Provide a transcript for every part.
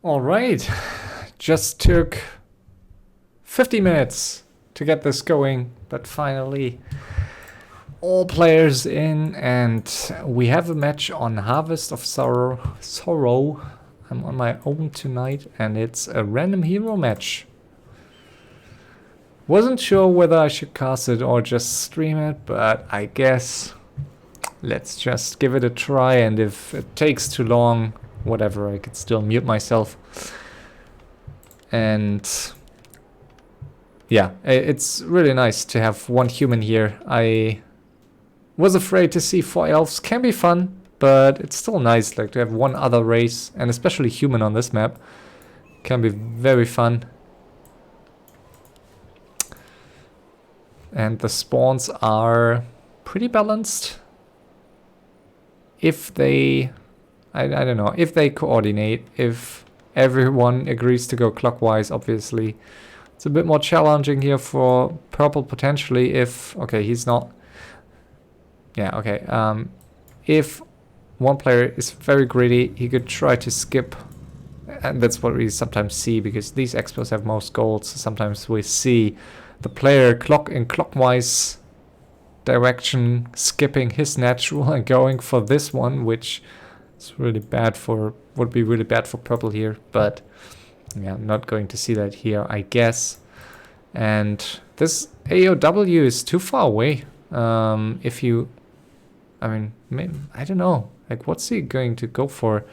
All right, just took 50 minutes to get this going, but finally all players in, and we have a match on Harvest of Sorrow. I'm on my own tonight, and it's a random hero match. Wasn't sure whether I should cast it or just stream it, but I guess let's just give it a try, and if it takes too long, whatever, I could still mute myself. And yeah, it's really nice to have one human here. I was afraid to see 4 elves. Can be fun, but it's still nice like to have one other race, and especially human on this map. Can be very fun. And the spawns are pretty balanced. If they... I don't know, if they coordinate, if everyone agrees to go clockwise, obviously. It's a bit more challenging here for purple potentially if... Okay, he's not... Yeah, okay. If one player is very greedy, he could try to skip. And that's what we sometimes see, because these expos have most gold. So sometimes we see the player in clockwise direction, skipping his natural and going for this one, which... It's really bad for, would be really bad for purple here, but yeah, I'm not going to see that here, I guess. And this AOW is too far away. If you, I mean, I don't know, like what's he going to go for?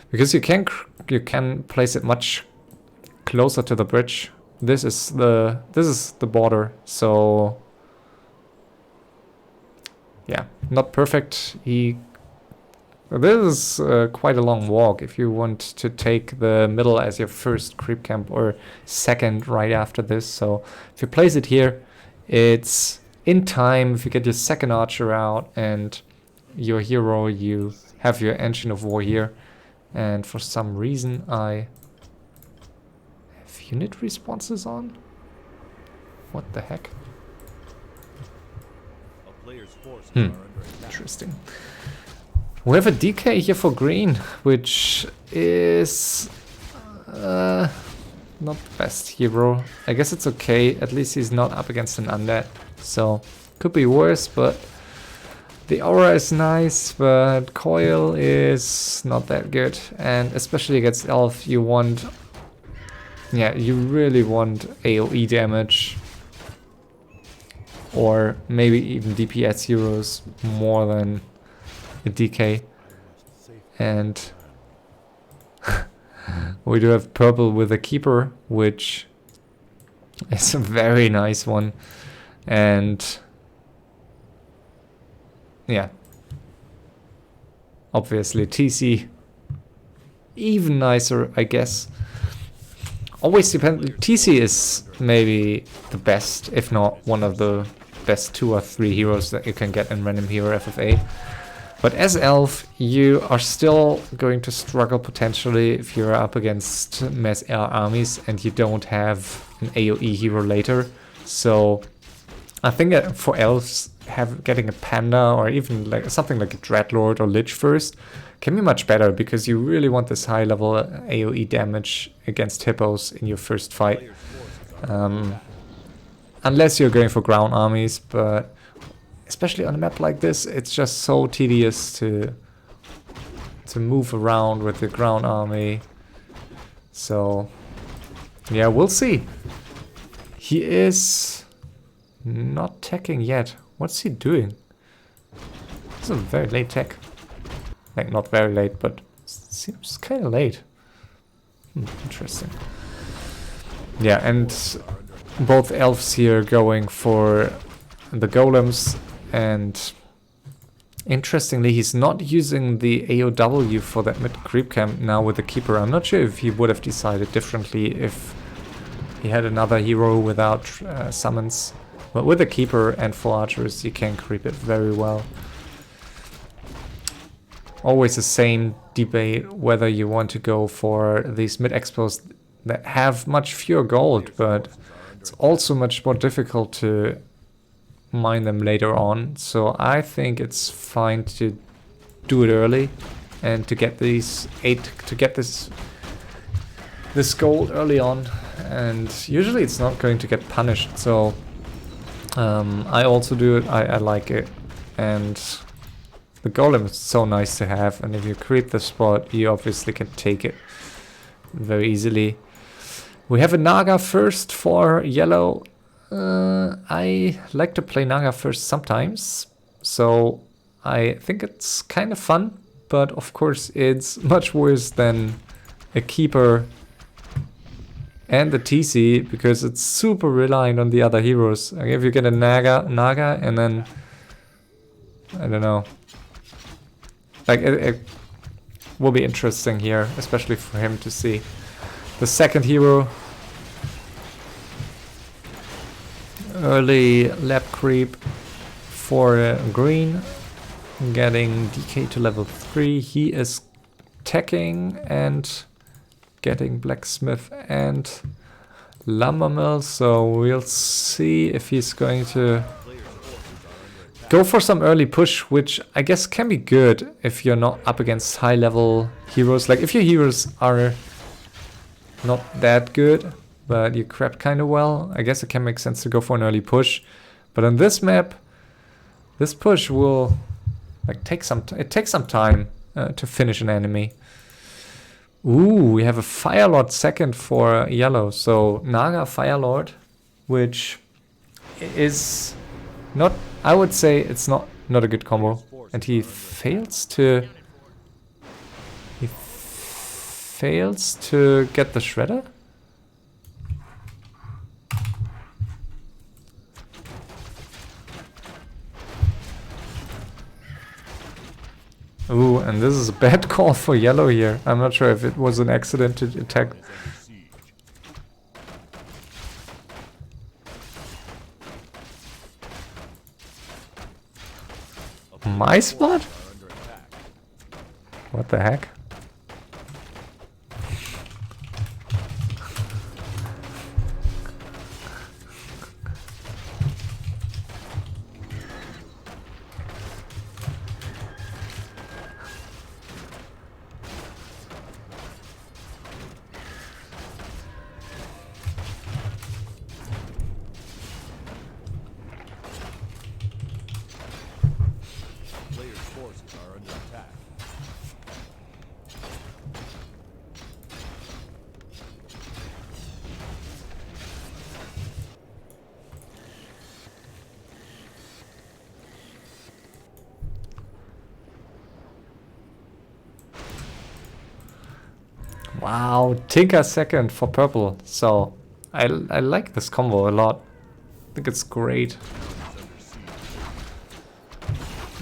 Because you can place it much closer to the bridge. This is the border, so yeah, not perfect. This is quite a long walk if you want to take the middle as your first creep camp, or second right after this. So if you place it here, it's in time. If you get your second archer out and your hero, you have your engine of war here. And for some reason I have unit responses on. What the heck? Interesting. We have a DK here for green, which is not the best hero. I guess it's okay, at least he's not up against an undead. So, could be worse, but the aura is nice, but coil is not that good. And especially against elf, you want... Yeah, you really want AoE damage. Or maybe even DPS heroes more than... a DK, and we do have purple with a keeper, which is a very nice one, and yeah, obviously TC even nicer, I guess. Always depends. TC is maybe the best, if not one of the best 2 or 3 heroes that you can get in random hero FFA. But as elf, you are still going to struggle potentially if you're up against mass air armies and you don't have an AoE hero later. So I think that for elves, getting a panda or even like something like a dreadlord or lich first can be much better, because you really want this high level AoE damage against hippos in your first fight. Unless you're going for ground armies, but especially on a map like this, it's just so tedious to move around with the ground army. So yeah, we'll see. He is not teching yet. What's he doing? It's a very late tech. Like not very late, but seems kind of late. Interesting. Yeah, and both elves here going for the golems. And interestingly, he's not using the AOW for that mid creep camp now with the keeper. I'm not sure if he would have decided differently if he had another hero without summons. But with the keeper and 4 archers, you can creep it very well. Always the same debate whether you want to go for these mid expos that have much fewer gold, but it's also much more difficult to mine them later on. So I think it's fine to do it early and to get these 8, to get this this gold early on, and usually it's not going to get punished, so I also do it. I like it, and the golem is so nice to have, and if you creep the spot, you obviously can take it very easily. We have a Naga first for yellow. I like to play Naga first sometimes, so I think it's kind of fun, but of course it's much worse than a keeper and the TC, because it's super reliant on the other heroes. Like if you get a Naga and then, I don't know, like it will be interesting here, especially for him to see the second hero. Early lab creep for green, getting DK to level 3. He is teching and getting blacksmith and lumber mill, so we'll see if he's going to go for some early push, which I guess can be good if you're not up against high level heroes. Like if your heroes are not that good, but you crap kind of well, I guess it can make sense to go for an early push. But on this map, this push will like take some time to finish an enemy. Ooh, we have a Firelord second for yellow, so Naga Firelord, which is not, I would say it's not a good combo. And he fails to get the shredder. Ooh, and this is a bad call for yellow here. I'm not sure if it was an accident to attack. My spot? What the heck? Wow, Tinker second for purple. So I like this combo a lot. I think it's great.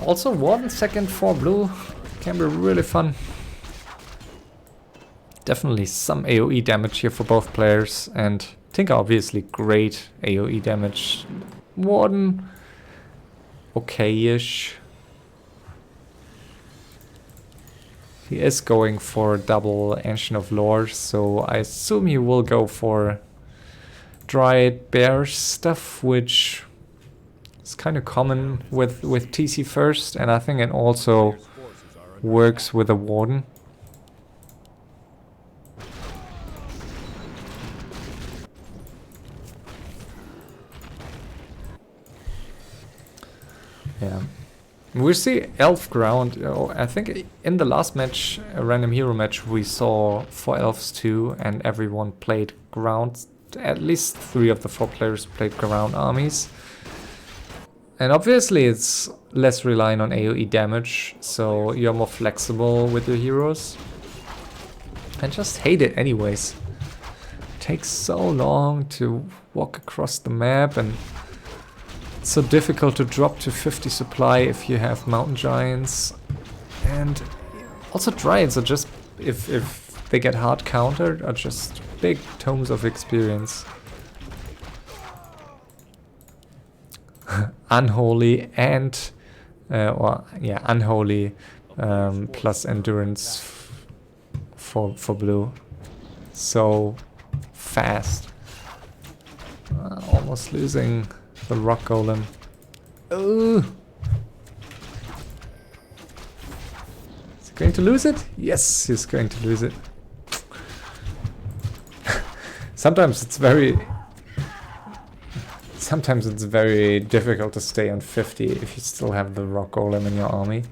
Also Warden second for blue can be really fun. Definitely some AoE damage here for both players, and Tinker obviously great AoE damage. Warden okay-ish. He is going for double Ancient of Lore, so I assume he will go for Dryad Bear stuff, which is kind of common with TC first, and I think it also works with a Warden. Yeah. We see elf ground. I think in the last match, a random hero match, we saw 4 elves too, and everyone played ground. At least 3 of the 4 players played ground armies. And obviously it's less reliant on AoE damage, so you're more flexible with your heroes. I just hate it anyways. It takes so long to walk across the map, and it's so difficult to drop to 50 supply if you have mountain giants. And also dryads are just, if they get hard countered, are just big tomes of experience. Unholy and unholy plus endurance for blue. So fast. Almost losing the rock golem. Is he going to lose it? Yes, he's going to lose it. Sometimes it's very difficult to stay on 50 if you still have the rock golem in your army.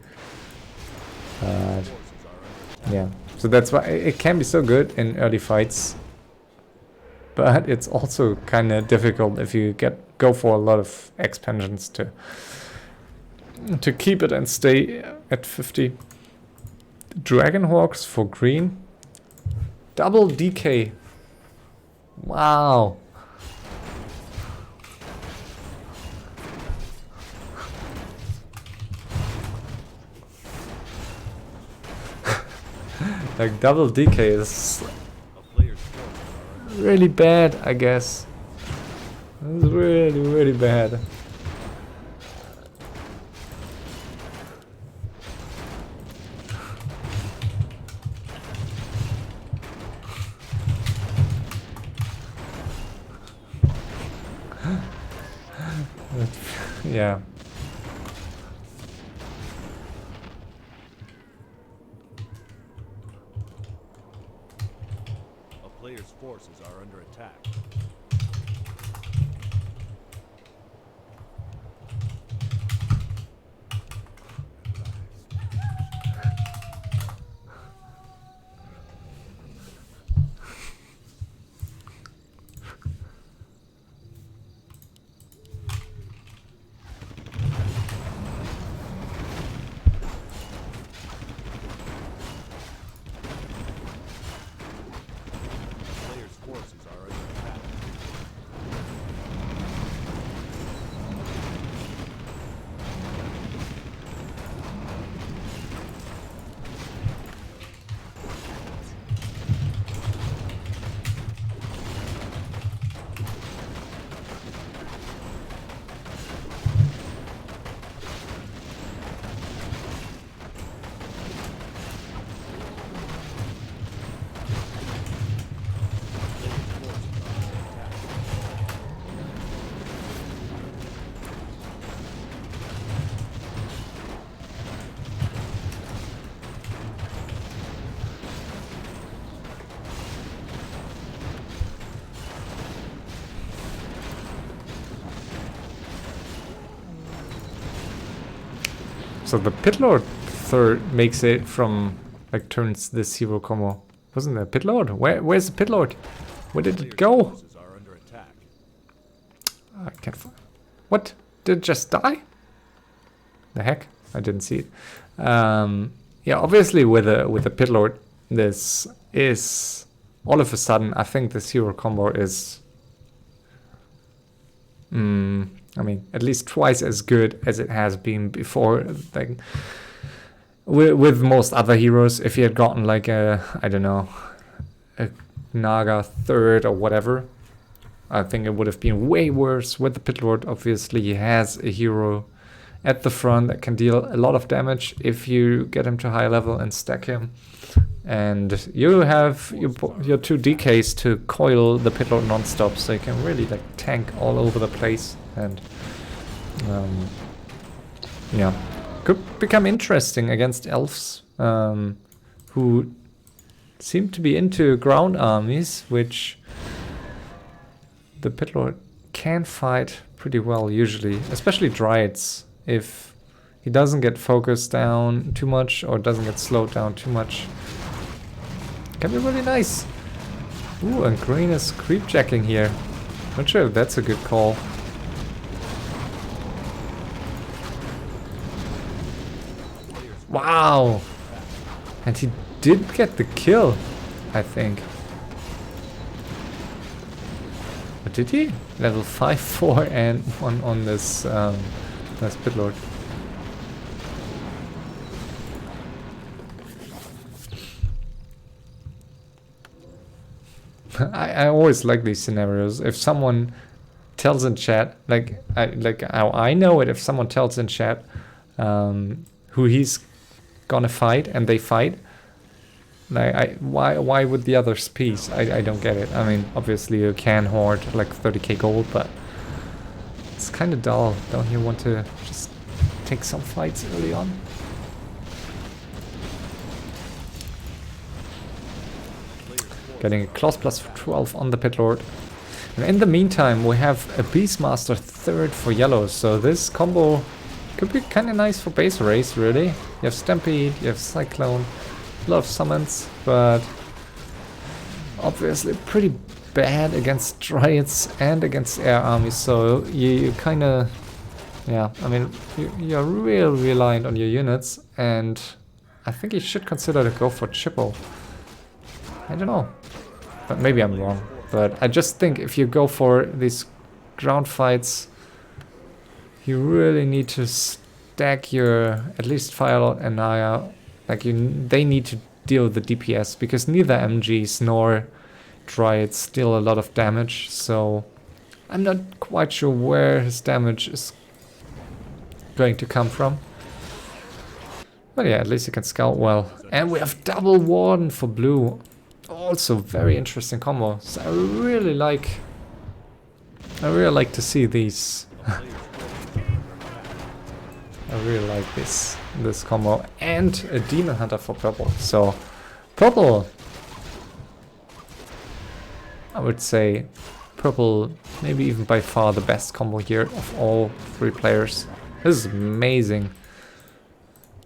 Yeah, so that's why it can be so good in early fights. But it's also kind of difficult if you go for a lot of expansions to keep it and stay at 50. Dragonhawks for green. Double DK. Wow. Like double DK is really bad, I guess. It's really, really bad. Yeah. A player's forces are under attack. So the Pitlord third makes it from, like, turns this hero combo. Wasn't there a Pitlord? Where's the Pitlord? Where did it go? I can't find. What? Did it just die? The heck? I didn't see it. Yeah, obviously with a Pitlord, this is all of a sudden. I think this hero combo is. I mean, at least twice as good as it has been before. Like with most other heroes, if you had gotten like I don't know, a Naga third or whatever, I think it would have been way worse. With the Pitlord, obviously, he has a hero at the front that can deal a lot of damage if you get him to high level and stack him. And you have your two DKs to coil the Pitlord non-stop, so you can really like tank all over the place. And yeah, could become interesting against elves, who seem to be into ground armies, which the Pitlord can fight pretty well usually, especially Dryads. If he doesn't get focused down too much or doesn't get slowed down too much, can be really nice. Ooh, and green is creep jacking here. Not sure if that's a good call. Wow! And he did get the kill, I think. But did he? Level 5, 4 and 1 on this Pitlord. I always like these scenarios. If someone tells in chat, like how I know it, if someone tells in chat who he's gonna fight and they fight, like why would the others peace? I don't get it. I mean, obviously you can hoard like 30k gold, but it's kind of dull. Don't you want to just take some fights early on? getting a clause plus 12 on the Pit Lord. And in the meantime, we have a Beastmaster third for yellow, so this combo could be kind of nice for base race, really. You have Stampede, you have Cyclone, a lot of summons, but obviously pretty bad against Dryads and against air armies, so you kind of, yeah, I mean, you're real reliant on your units, and I think you should consider to go for Chippo. I don't know, but maybe I'm wrong. But I just think if you go for these ground fights, you really need to stack your, at least Firelord and Naya, like they need to deal with the DPS, because neither MGs nor Dryads deal a lot of damage, so I'm not quite sure where his damage is going to come from. But yeah, at least you can scout well. And we have double Warden for blue. Also very interesting combo. So I really like to see these. I really like this combo. And a Demon Hunter for purple. So purple, I would say purple maybe even by far the best combo here of all three players. This is amazing.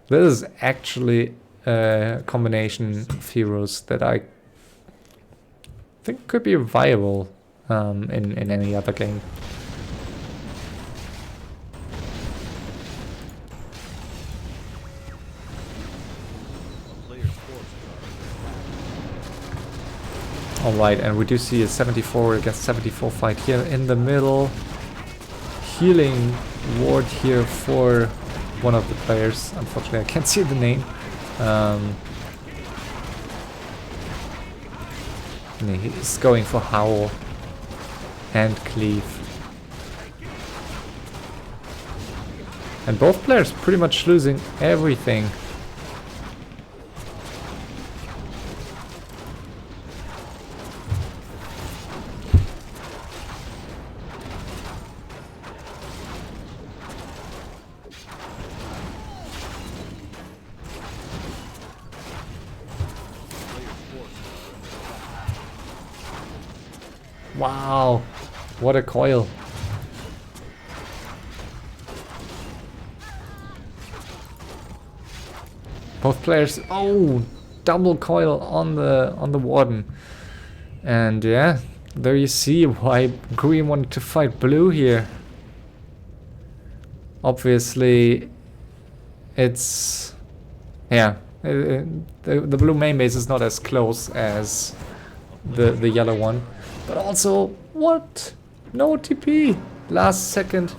This is actually a combination of heroes that I think could be viable in any other game. Alright, and we do see a 74 against 74 fight here in the middle. Healing ward here for one of the players. Unfortunately, I can't see the name. He's going for Howl and Cleave. And both players pretty much losing everything. Wow, what a coil. Both players, oh, double coil on the Warden. And yeah, there you see why green wanted to fight blue here. Obviously, it's, yeah, the blue main base is not as close as the yellow one. But also, what? No TP. Last second.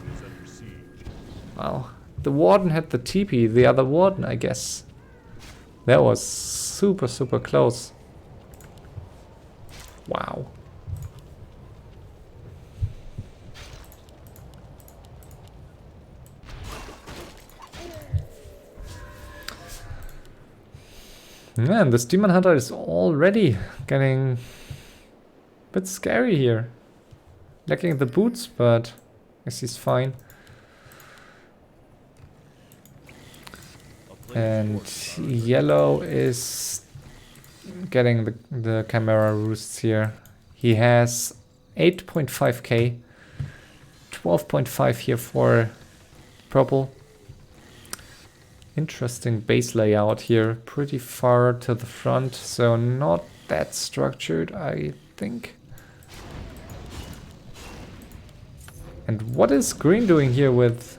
Wow. The Warden had the TP, the other Warden, I guess. That was super, super close. Wow. Man, this Demon Hunter is already getting bit scary here. Lacking the boots, but I guess he's fine. And yellow is getting the Chimera Roosts here. He has 8.5k, 12.5 here for purple. Interesting base layout here, pretty far to the front, so not that structured, I think. And what is green doing here with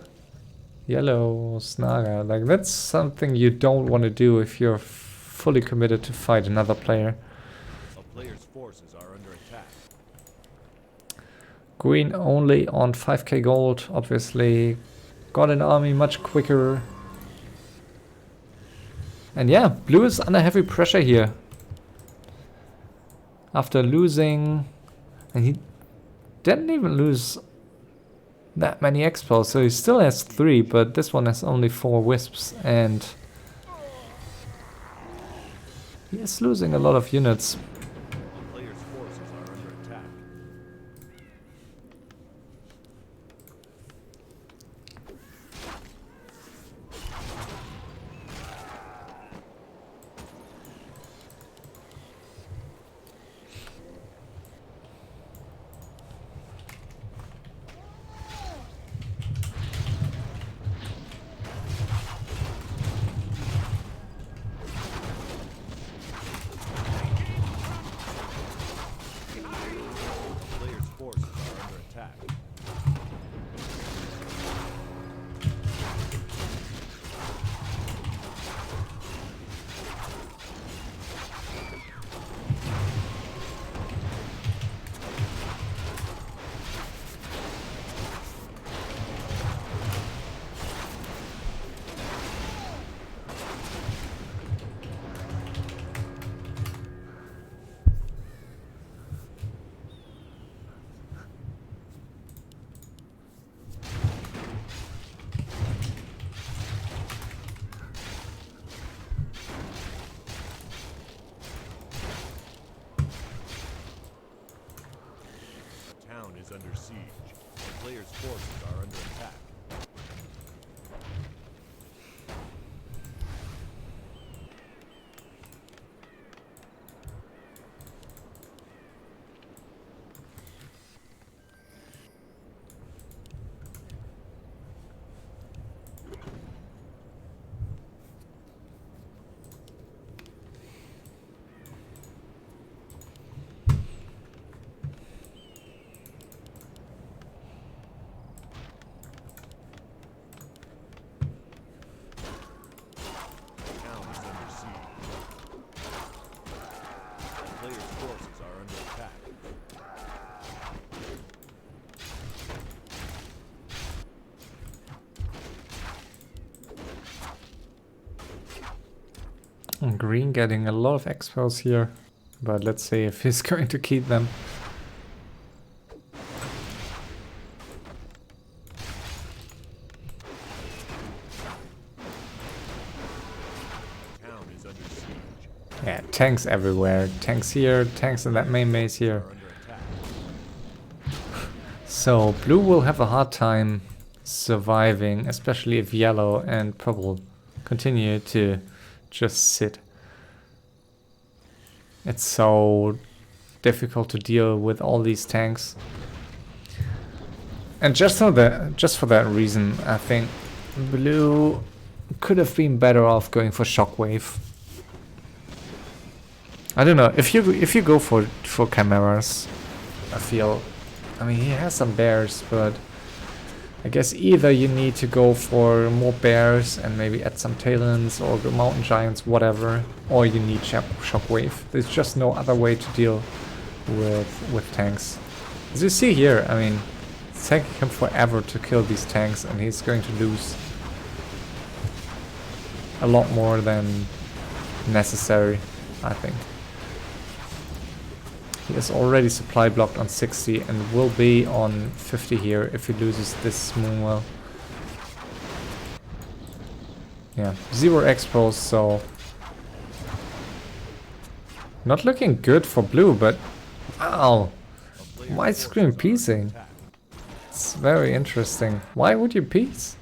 yellow Snaga? Like, that's something you don't want to do if you're fully committed to fight another player. A player's forces are under attack. Green only on 5k gold, obviously. Got an army much quicker. And yeah, blue is under heavy pressure here. After losing... And he didn't even lose that many expos, so he still has 3, but this one has only 4 wisps, and he is losing a lot of units. A player's forces are under attack. is under siege. A player's forces are under attack. Town is under siege. A player's forces are under attack. Green getting a lot of expos here, but let's see if he's going to keep them. Town is under siege. Yeah, tanks everywhere. Tanks here, tanks in that main base here. Are under attack. So blue will have a hard time surviving, especially if yellow and purple continue to just sit. It's so difficult to deal with all these tanks. And just for that reason, I think blue could have been better off going for shockwave. I don't know, if you go for chimeras, I feel, I mean, he has some bears, but I guess either you need to go for more bears and maybe add some talons or the mountain giants, whatever, or you need shockwave. There's just no other way to deal with tanks. As you see here, I mean, it's taking him forever to kill these tanks, and he's going to lose a lot more than necessary, I think. He is already supply blocked on 60 and will be on 50 here if he loses this Moonwell. Yeah, 0 expos, so not looking good for blue, but wow, why scream piecing? It's very interesting. Why would you piece?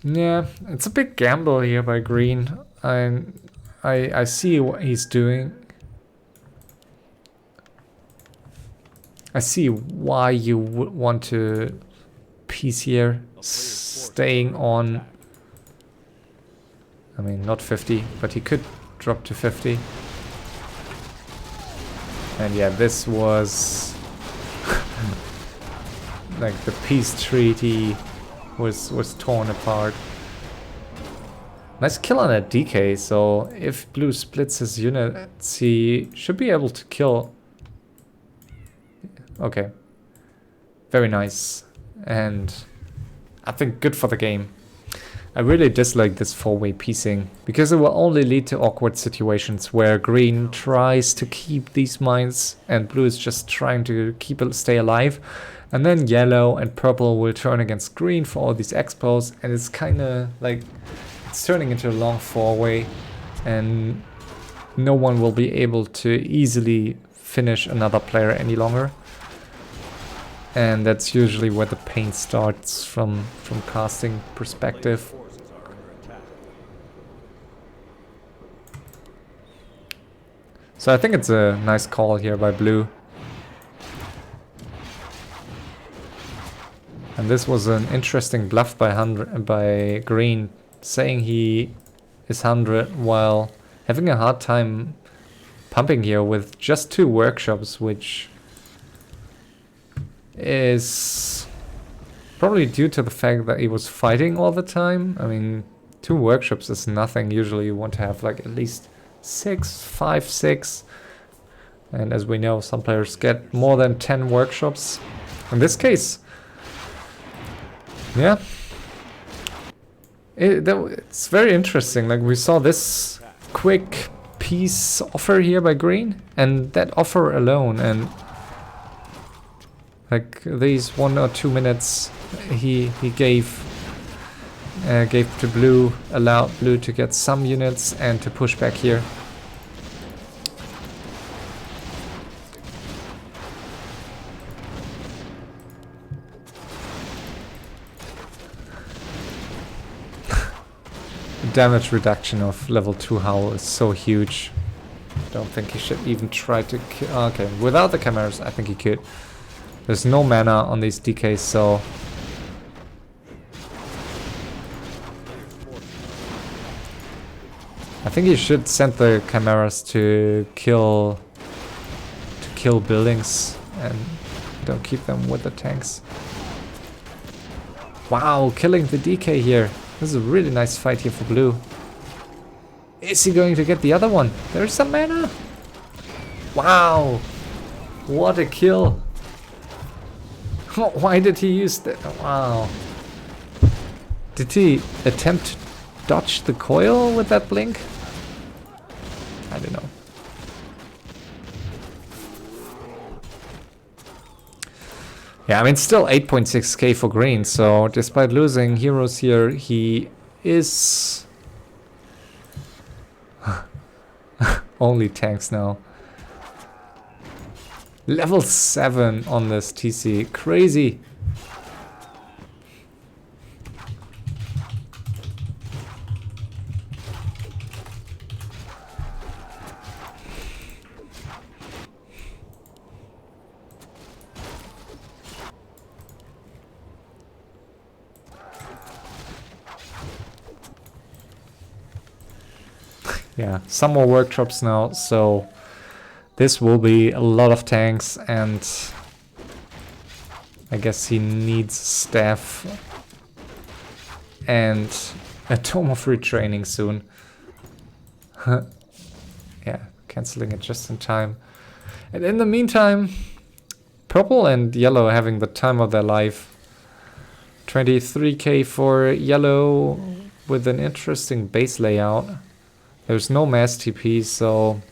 Yeah, it's a big gamble here by green. I see what he's doing. I see why you would want to piece here, staying on. I mean, not 50, but he could drop to 50. And yeah, this was like the peace treaty was torn apart. Nice kill on that DK, so if blue splits his units, he should be able to kill. Okay. Very nice. And I think good for the game. I really dislike this 4-way piecing, because it will only lead to awkward situations where green tries to keep these mines and blue is just trying to stay alive. And then yellow and purple will turn against green for all these expos, and it's kind of like it's turning into a long 4-way, and no one will be able to easily finish another player any longer. And that's usually where the pain starts from casting perspective. So I think it's a nice call here by blue. And this was an interesting bluff by green, saying he is 100 while having a hard time pumping here with just 2 workshops, which is probably due to the fact that he was fighting all the time. I mean, 2 workshops is nothing. Usually you want to have like at least 6, 5, 6. And as we know, some players get more than 10 workshops. In this case, yeah, it's very interesting. Like, we saw this quick peace offer here by green, and that offer alone, and Like these 1 or 2 minutes he gave to blue, allowed blue to get some units and to push back here. The damage reduction of level 2 Howl is so huge. Don't think he should even try to kill. Okay, without the chimeras I think he could. There's no mana on these DKs, so I think you should send the chimeras to kill buildings and don't keep them with the tanks. Wow, killing the DK here. This is a really nice fight here for blue. Is he going to get the other one? There's some mana. Wow, what a kill. Why did he use that? Wow. Did he attempt to dodge the coil with that blink? I don't know. Yeah, I mean, still 8.6k for green, so despite losing heroes here, he is only tanks now. Level 7 on this TC. Crazy. Yeah, some more workshops now, so this will be a lot of tanks, and I guess he needs staff and a tome of retraining soon. Yeah, cancelling it just in time. And in the meantime, purple and yellow having the time of their life. 23k for yellow with an interesting base layout. There's no mass TP, so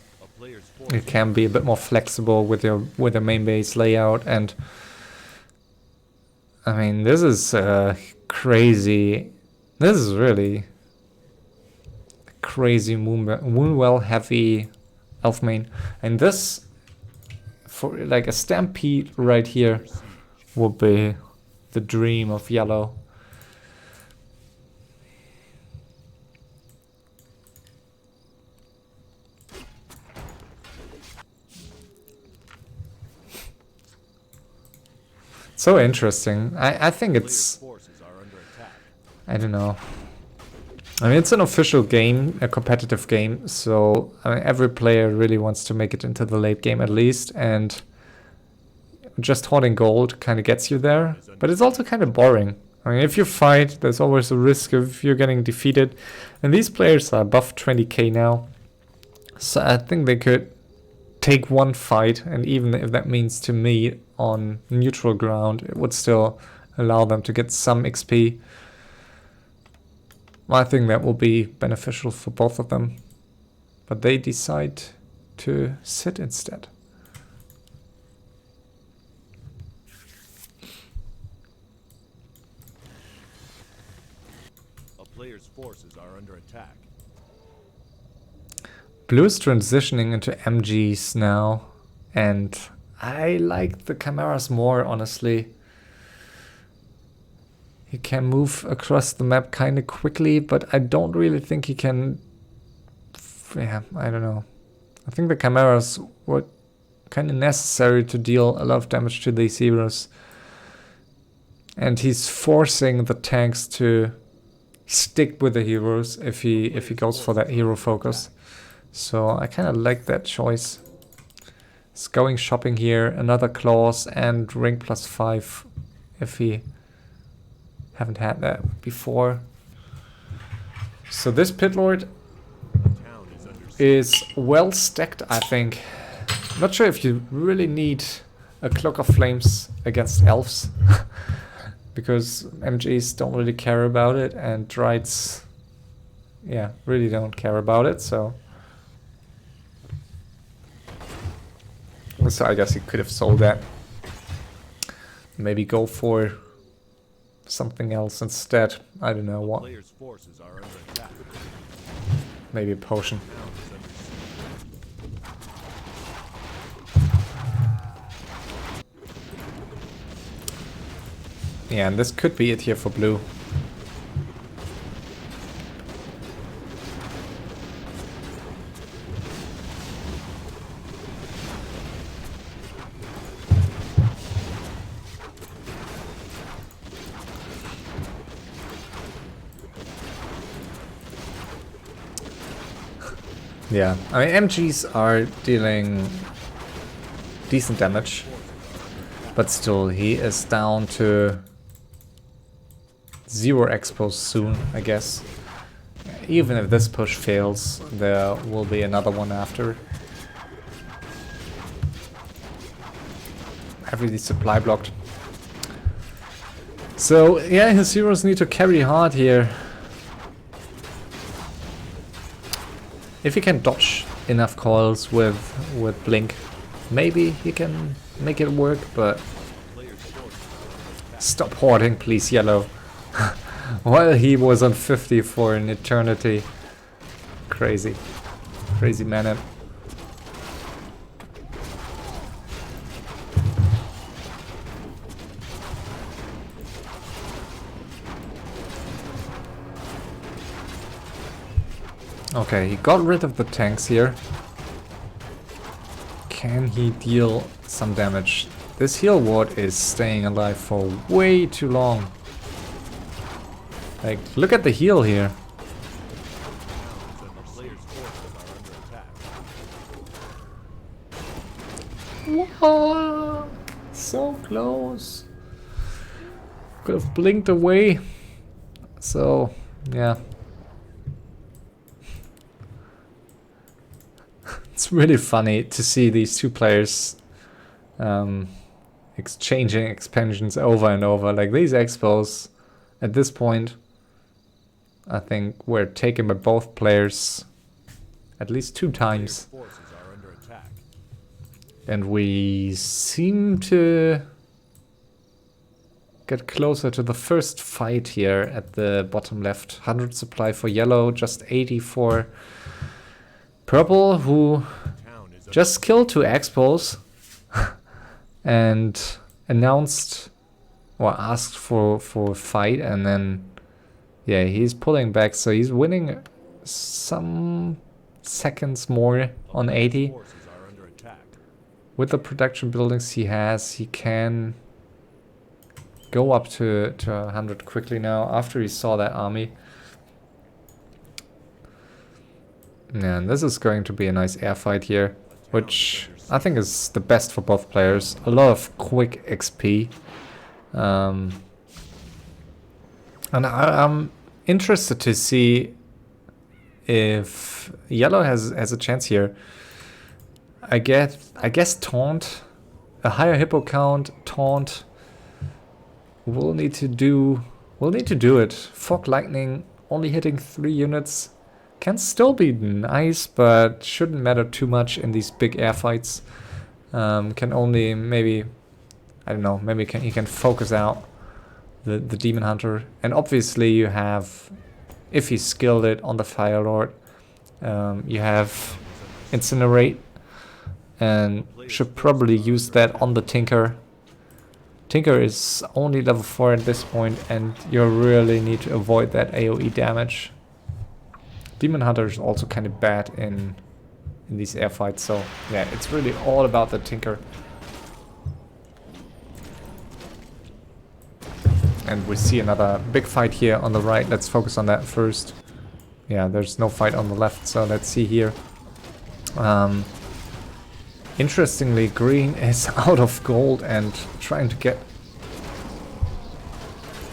it can be a bit more flexible with the main base layout. And I mean, this is crazy. This is really crazy Moonwell heavy elf main. And this, for like a stampede right here, would be the dream of yellow. So interesting. I think it's, I don't know. I mean, it's an official game, a competitive game, so I mean, every player really wants to make it into the late game at least, and just hoarding gold kind of gets you there, but it's also kind of boring. I mean, if you fight, there's always a risk of you getting defeated, and these players are above 20k now, so I think they could take one fight, and even if that means to me on neutral ground, it would still allow them to get some XP. I think that will be beneficial for both of them, but they decide to sit instead. A player's forces are under attack. Blue's transitioning into MGs now, and I like the chimeras more, honestly. He can move across the map kind of quickly, but I don't really think he can. Yeah, I don't know. I think the chimeras were kind of necessary to deal a lot of damage to these heroes. And he's forcing the tanks to stick with the heroes if he goes for that hero focus. So I kind of like that choice. He's going shopping here, another clause and ring +5 if he haven't had that before. So this pit lord is well stacked, I think. Not sure if you really need a Cloak of Flames against elves, because MGs don't really care about it, and Drides, yeah, really don't care about it, so I guess he could have sold that. maybe go for something else instead. I don't know what. Player's forces are under attack. Maybe a potion. Town is under Yeah, and this could be it here for blue. Yeah, I mean MGs are dealing decent damage, but still he is down to 0 expos soon, I guess. Even if this push fails, there will be another one after. Heavily supply blocked. So yeah, his heroes need to carry hard here. If he can dodge enough coils with Blink, maybe he can make it work, but stop hoarding, please, yellow. While he was on 50 for an eternity. Crazy. Crazy man. Okay, he got rid of the tanks here. Can he deal some damage? This heal ward is staying alive for way too long. Like, look at the heal here. Whoa, so close. Could have blinked away. So, yeah. It's really funny to see these two players exchanging expansions over and over. Like these expos, at this point, I think were taken by both players at least 2 times. And we seem to get closer to the first fight here at the bottom left. 100 supply for yellow, just 80 for purple, who just killed 2 expos and announced or asked for a fight, and then yeah, he's pulling back, so he's winning some seconds more on 80. With the production buildings he has, he can go up to 100 quickly now after he saw that army. Yeah, and this is going to be a nice air fight here, which I think is the best for both players. A lot of quick XP. And I'm interested to see if yellow has a chance here. I guess taunt, a higher hippo count, taunt. We'll need to do it. Fog lightning only hitting 3 units. Can still be nice, but shouldn't matter too much in these big air fights. Can only maybe, I don't know, maybe he can focus out the Demon Hunter. And obviously you have, if he skilled it on the Fire Lord, you have Incinerate, and should probably use that on the Tinker. Tinker is only level 4 at this point, and you really need to avoid that AoE damage. Demon Hunter is also kind of bad in these air fights, so yeah, it's really all about the Tinker. And we see another big fight here on the right. Let's focus on that first. Yeah, there's no fight on the left, so let's see here. Interestingly, green is out of gold and trying to get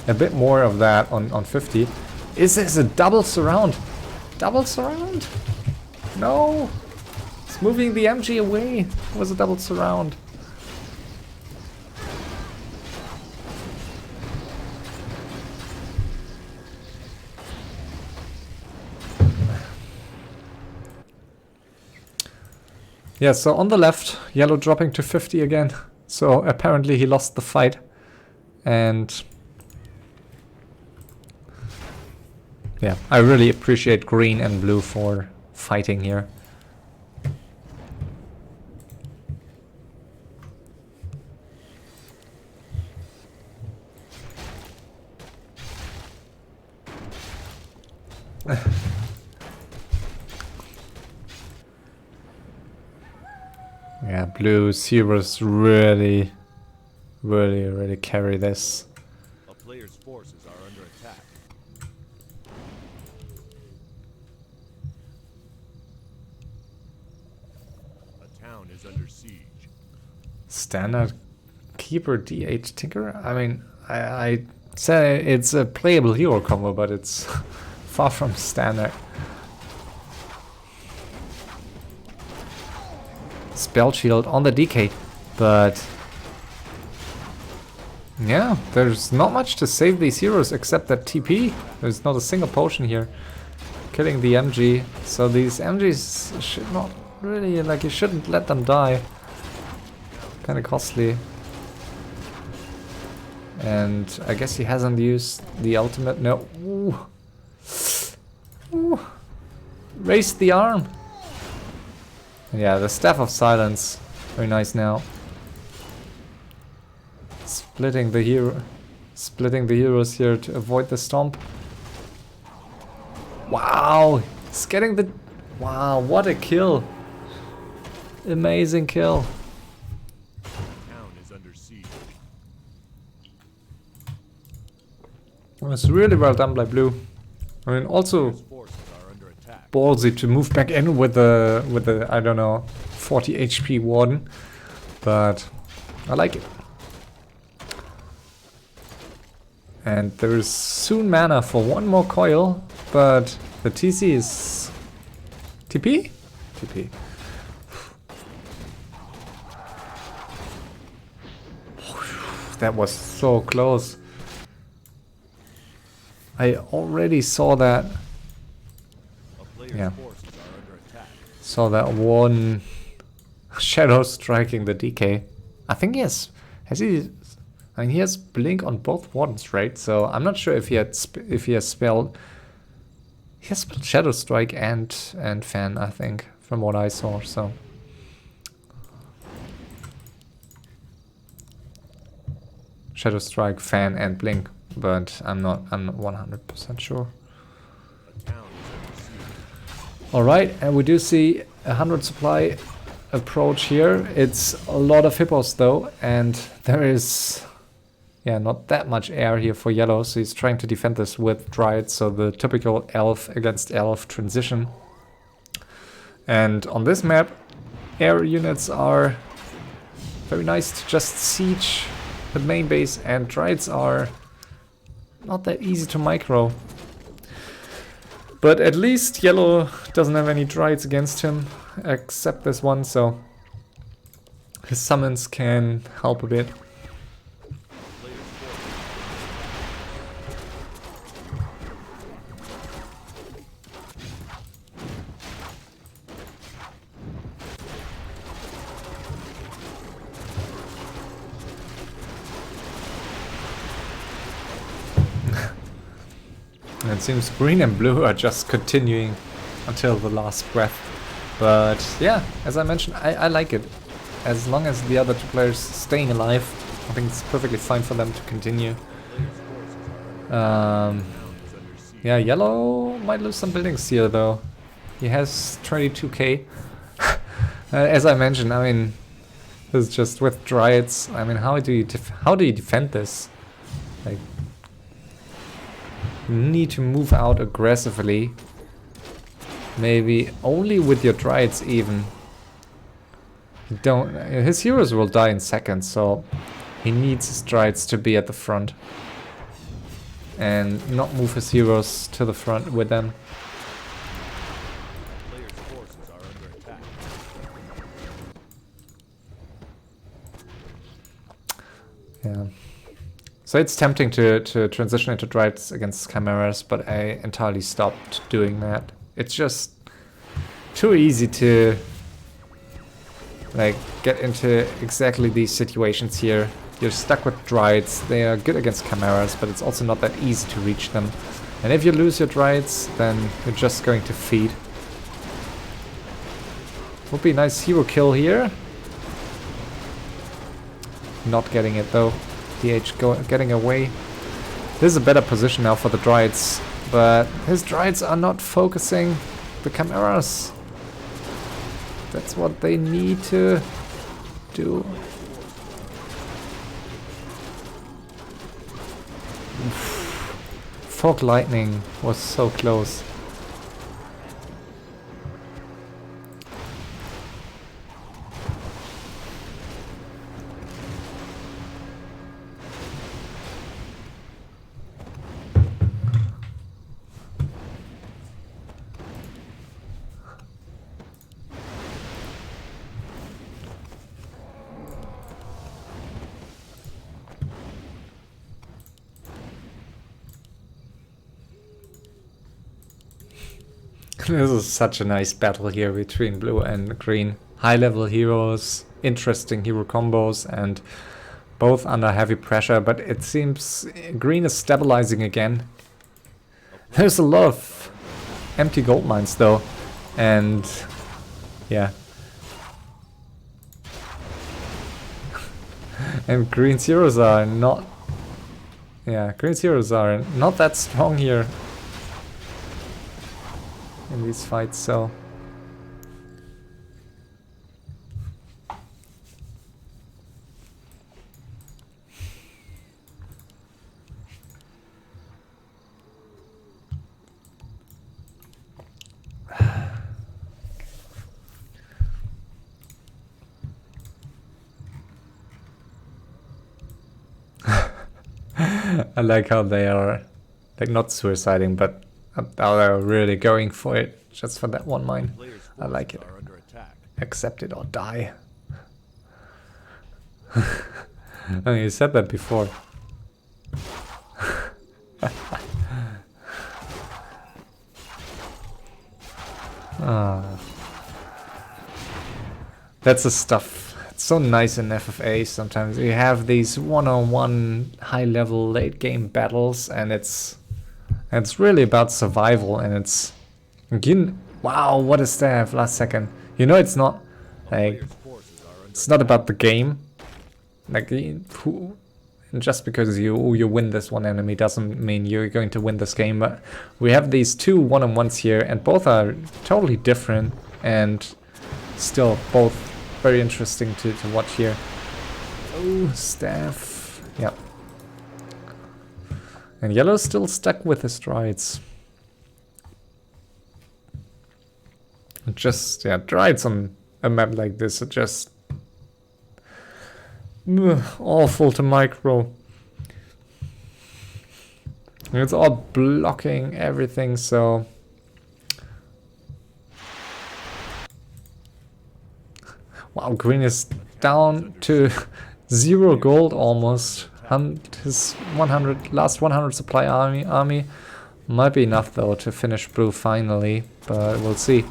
a bit more of that on 50. Is this a double surround? Double surround? No! It's moving the MG away. It was a double surround. Yeah, so on the left, yellow dropping to 50 again. So apparently he lost the fight. And yeah, I really appreciate green and blue for fighting here. Yeah, blue's heroes really carry this. A player's forces are under attack. A town is under siege. Standard keeper DH tinker? I mean, I say it's a playable hero combo, but it's far from standard. Spell shield on the DK, but yeah, there's not much to save these heroes except that TP. There's not a single potion here killing the MG, so these MGs should not really, like, you shouldn't let them die. Kind of costly. And I guess he hasn't used the ultimate. No. Ooh. Ooh. Raised the arm. Yeah, the Staff of Silence. Very nice now. Splitting the heroes here to avoid the stomp. Wow! He's getting the... Wow, what a kill. Amazing kill. Town is under siege. It was really well done by blue. I mean, also Player's forces are under attack. ballsy to move back in with the I don't know 40 HP warden, but I like it. And there is soon mana for one more coil, but the TC is TP? TP. That was so close. I already saw that. A player's Yeah. forces are under attack. Saw that one shadow striking the DK. I think he has he? I mean, he has blink on both wardens, right? So I'm not sure if he had if he has spelled. He has spelled shadow strike and fan, I think, from what I saw. So shadow strike, fan, and blink, but I'm not 100% sure. A town is under siege. All right, and we do see 100 supply approach here. It's a lot of hippos though, and there is, yeah, not that much air here for yellow, so he's trying to defend this with Dryad, so the typical elf against elf transition. And on this map, air units are very nice to just siege the main base, and Dryads are not that easy to micro. But at least yellow doesn't have any Dryads against him, except this one, so his summons can help a bit. Player's forces And it seems green and blue are just continuing until the last breath. But yeah, as I mentioned, I like it. As long as the other two players staying alive, I think it's perfectly fine for them to continue. Yeah, yellow might lose some buildings here though. He has 22k. As I mentioned, I mean, this is just with Dryads. I mean, how do you defend this? Like, you need to move out aggressively. Maybe only with your Dryads even. Don't. His heroes will die in seconds, so he needs his Dryads to be at the front. And not move his heroes to the front with them. Player's forces are under attack. Yeah. So it's tempting to transition into Dryads against Chimeras, but I entirely stopped doing that. It's just too easy to like get into exactly these situations here. you're stuck with Drides. They are good against Chimeras, but it's also not that easy to reach them. And if you lose your Drides, then you're just going to feed. Would be a nice hero kill here. Not getting it though. DH getting away. This is a better position now for the Drides, but his Drides are not focusing the Chimeras. That's what they need to do. Fog Lightning was so close. This is such a nice battle here between blue and green. High level heroes, interesting hero combos, and both under heavy pressure, but it seems green is stabilizing again. There's a lot of empty gold mines though, and yeah. And green's heroes are not... Yeah, green's heroes are not that strong here in these fights, so... I like how they are, like, not suiciding, but how they're really going for it, just for that one mine. I like it. Accept it or die. I mean, you said that before. That's the stuff. It's so nice in FFA sometimes. You have these one-on-one high-level late-game battles, and it's really about survival, and it's... Wow, what a stab, last second. You know, it's not, like... It's not about the game. Like, just because you win this one enemy doesn't mean you're going to win this game, but we have these two one-on-ones here, and both are totally different, and still both very interesting to watch here. Oh, staff. Yep. And yellow's still stuck with his Drides. Just, yeah, Drides on a map like this are just awful to micro. And it's all blocking everything, so... Wow, green is down to 0 gold almost. His last 100 supply army might be enough though to finish blue finally, but we'll see.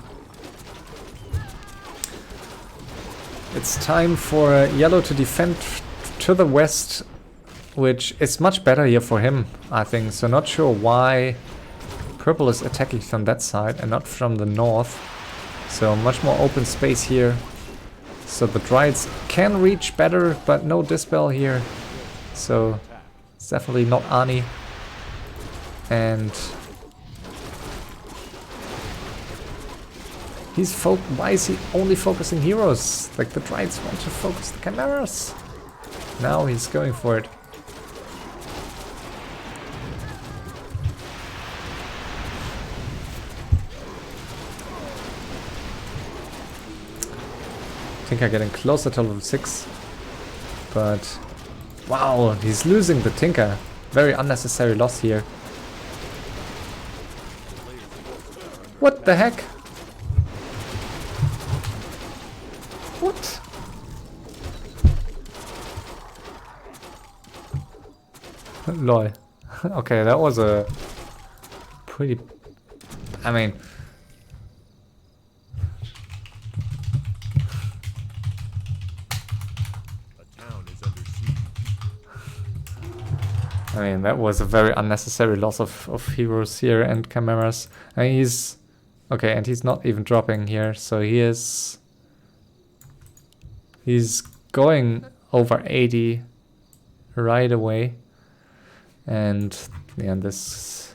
It's time for yellow to defend to the west, which is much better here for him, I think. So not sure why purple is attacking from that side and not from the north. So much more open space here. So the Drides can reach better, but no Dispel here. So it's definitely not Ani. And why is he only focusing heroes? Like, the Drides want to focus the Chimeras. Now he's going for it. I think I'm getting closer to level 6, but wow, he's losing the Tinker. Very unnecessary loss here. What the heck? What? Lol. Okay, that was a pretty... I mean... I mean, that was a very unnecessary loss of heroes here and chimeras. I mean, he's... Okay, and he's not even dropping here, so he is... He's going over 80 right away. And yeah, this...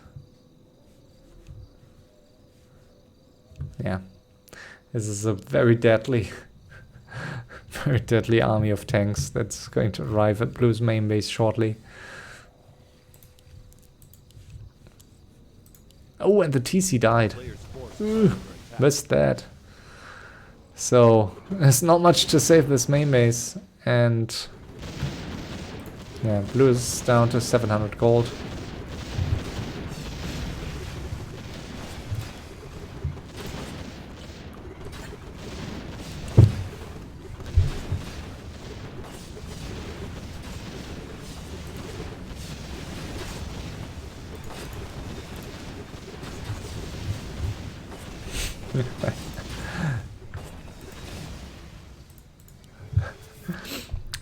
Yeah. This is a very deadly... very deadly army of tanks that's going to arrive at Blue's main base shortly. Oh, and the TC died. Missed that. So, there's not much to save this main base. And... yeah, Blue is down to 700 gold.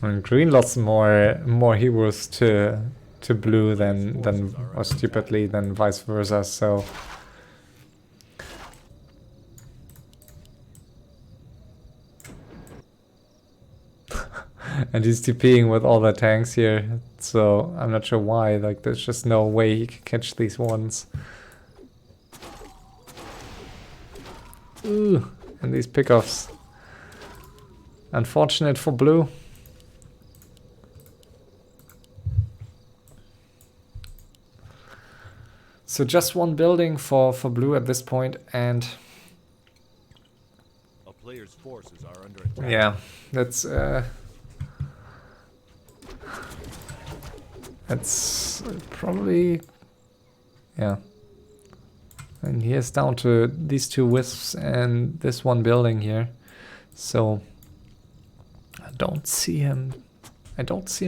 And Green lost more heroes to Blue than or stupidly than vice versa. So and he's TPing with all the tanks here. So I'm not sure why. Like there's just no way he can catch these ones. Ooh, and these pickoffs. Unfortunate for Blue. So just one building for Blue at this point, and A player's forces are under attack. yeah, that's probably, yeah. And here's down to these two wisps and this one building here. So I don't see him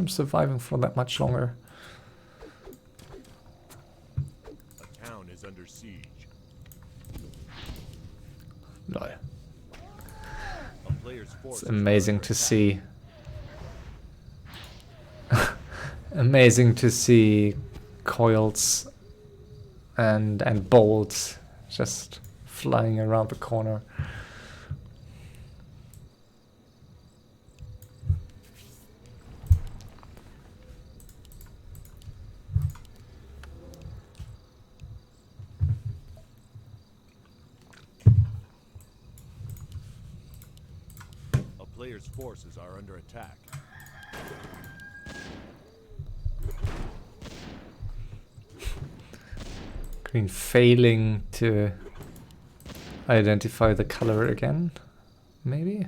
surviving for that much longer. A town is under siege. Lol. A player's forces It's are amazing under to attack. see. Amazing to see coils and bolts just flying around the corner. A player's forces are under attack. Green failing to identify the color again, maybe?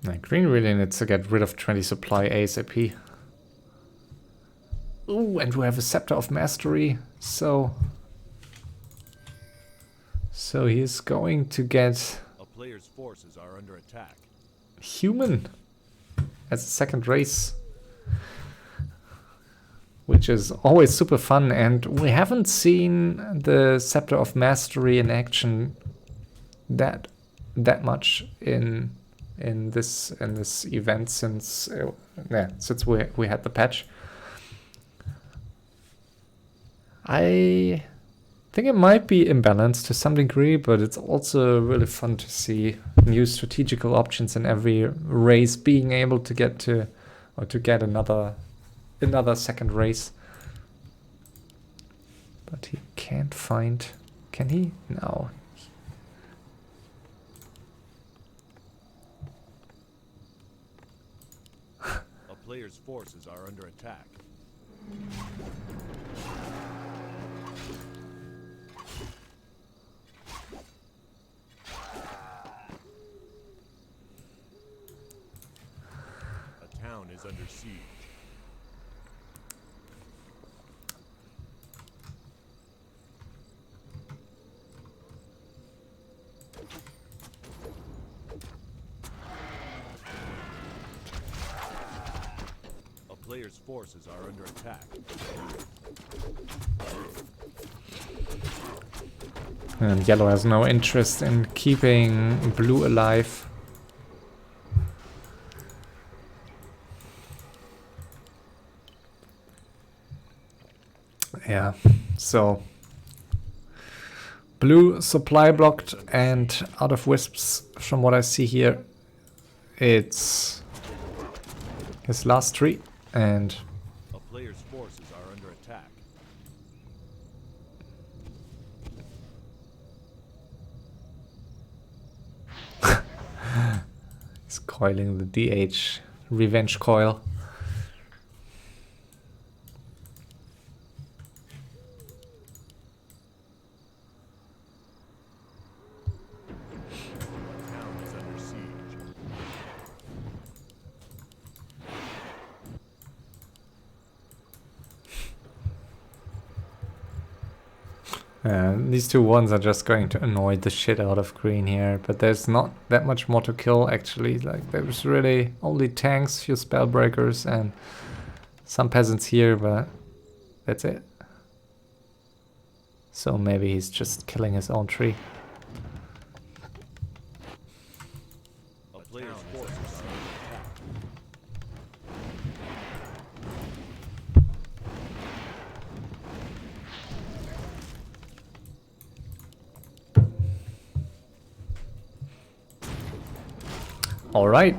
Now, Green really needs to get rid of 20 supply ASAP. Ooh, and we have a Scepter of Mastery, so he's going to get A player's forces are under attack. Human as a second race, which is always super fun, and we haven't seen the Scepter of Mastery in action that much in this event since we had the patch. I think it might be imbalanced to some degree, but it's also really fun to see new strategical options in every race being able to get another second race. But he can't find... Can he? No. A player's forces are under attack. A town is under siege. A player's player's forces are under attack. And yellow has no interest in keeping blue alive. Yeah, so blue supply blocked and out of wisps from what I see here. It's his last tree and A player's forces are under attack. he's coiling the DH revenge coil. Town is under siege. These two ones are just going to annoy the shit out of green here, but there's not that much more to kill actually. Like there's really only tanks, few spell breakers and some peasants here, but that's it. So maybe he's just killing his own tree. A player's forces are under attack. All right.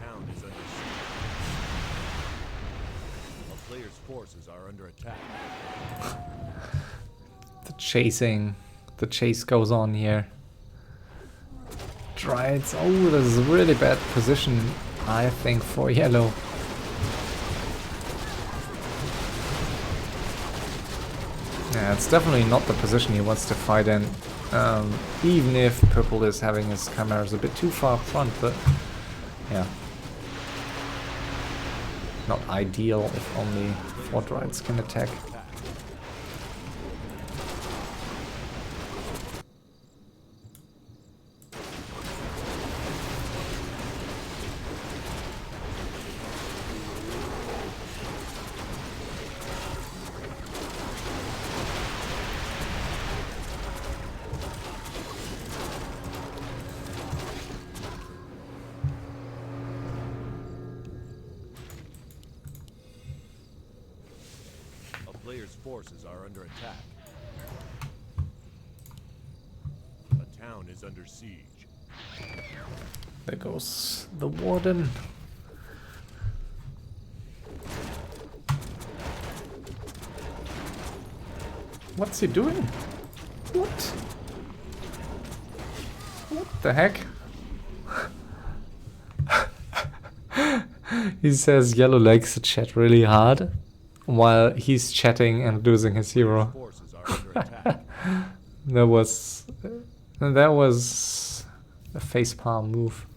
Town is under siege. A player's forces are under attack. The chase goes on here. Right. Oh, this is a really bad position, I think, for yellow. Yeah, it's definitely not the position he wants to fight in. Even if purple is having his chimeras a bit too far up front, but yeah. Not ideal if only Fort Rights can attack. A player's forces are under attack. A town is under siege. There goes the warden. What's he doing? What? What the heck? He says yellow likes to chat really hard while he's chatting and losing his hero. Forces are under attack. That was a facepalm move.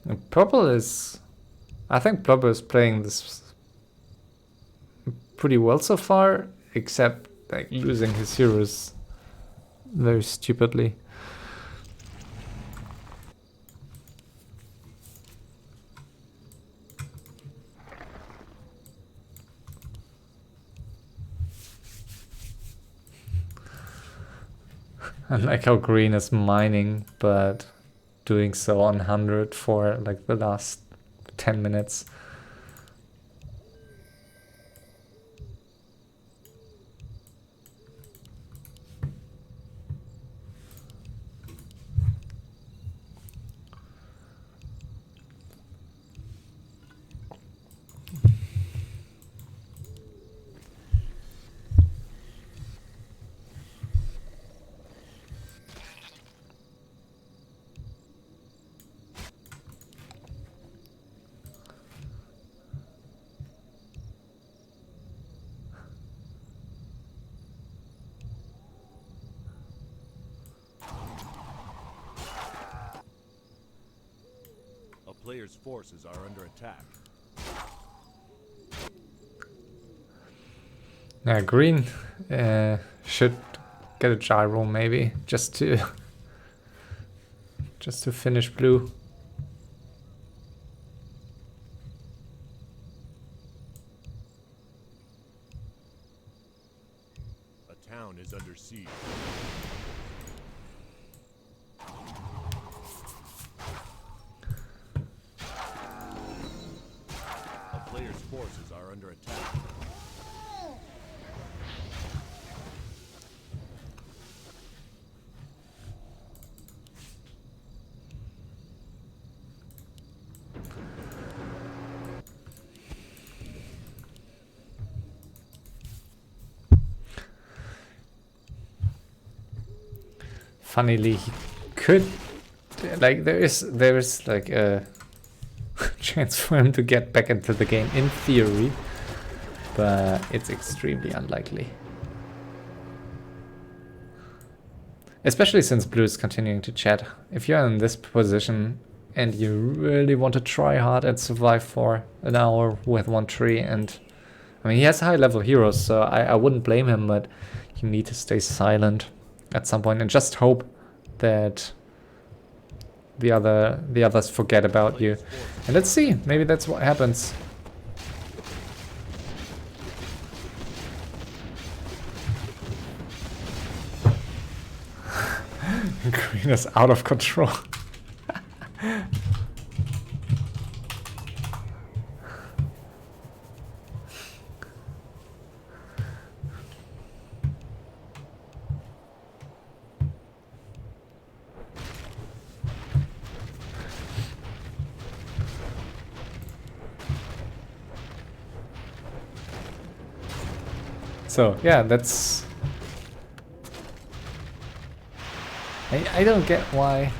And purple is, I think purple is playing this pretty well so far, except like losing his heroes very stupidly. I like how green is mining, but doing so on 100 for like the last 10 minutes. A player's forces are under attack. Green should get a gyro maybe, just to finish blue. A town is under siege. A player's forces are under attack. Funnily, he could, like, there is like a chance for him to get back into the game in theory, but it's extremely unlikely. Especially since blue is continuing to chat. If you're in this position and you really want to try hard and survive for an hour with one tree, and I mean, he has high level heroes, so I wouldn't blame him, but you need to stay silent at some point and just hope that the others forget about you. And let's see, maybe that's what happens. Green is out of control. So yeah, that's... I don't get why...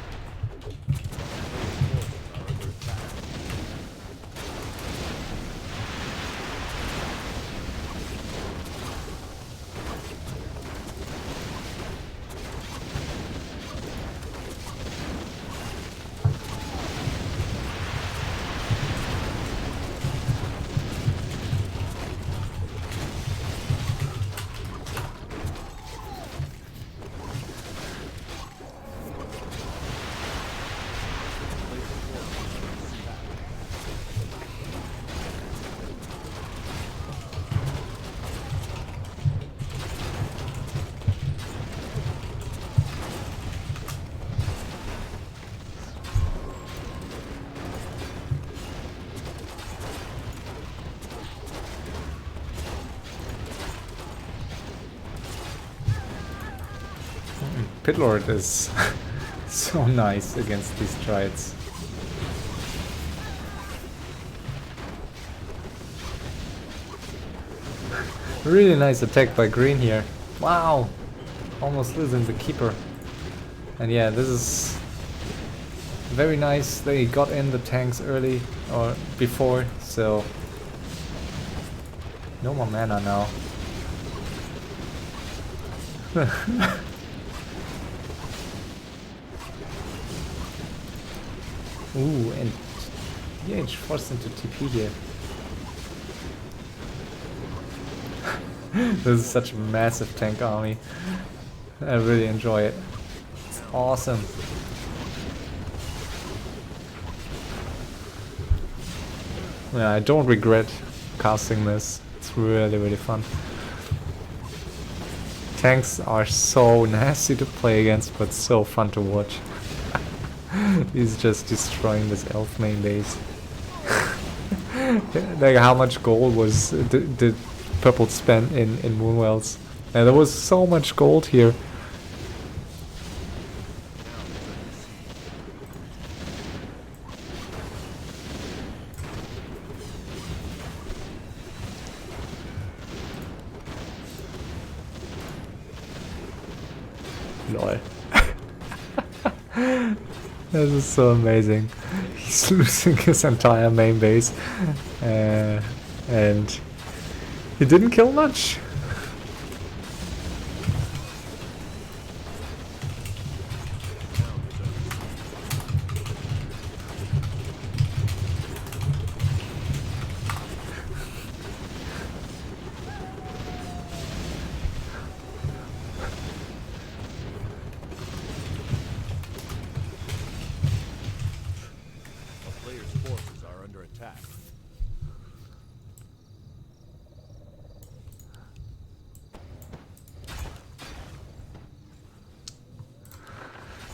Pitlord is so nice against these triads. Really nice attack by green here. Wow! Almost losing the keeper. And yeah, this is very nice. They got in the tanks early or before, so no more mana now. Ooh, and DH forced into TP here. This is such a massive tank army. I really enjoy it. It's awesome. Yeah, I don't regret casting this. It's really, really fun. Tanks are so nasty to play against, but so fun to watch. He's just destroying this elf main base. Like how much gold was did purple spend in Moonwells? And there was so much gold here. Lol. This is so amazing. He's losing his entire main base. And he didn't kill much.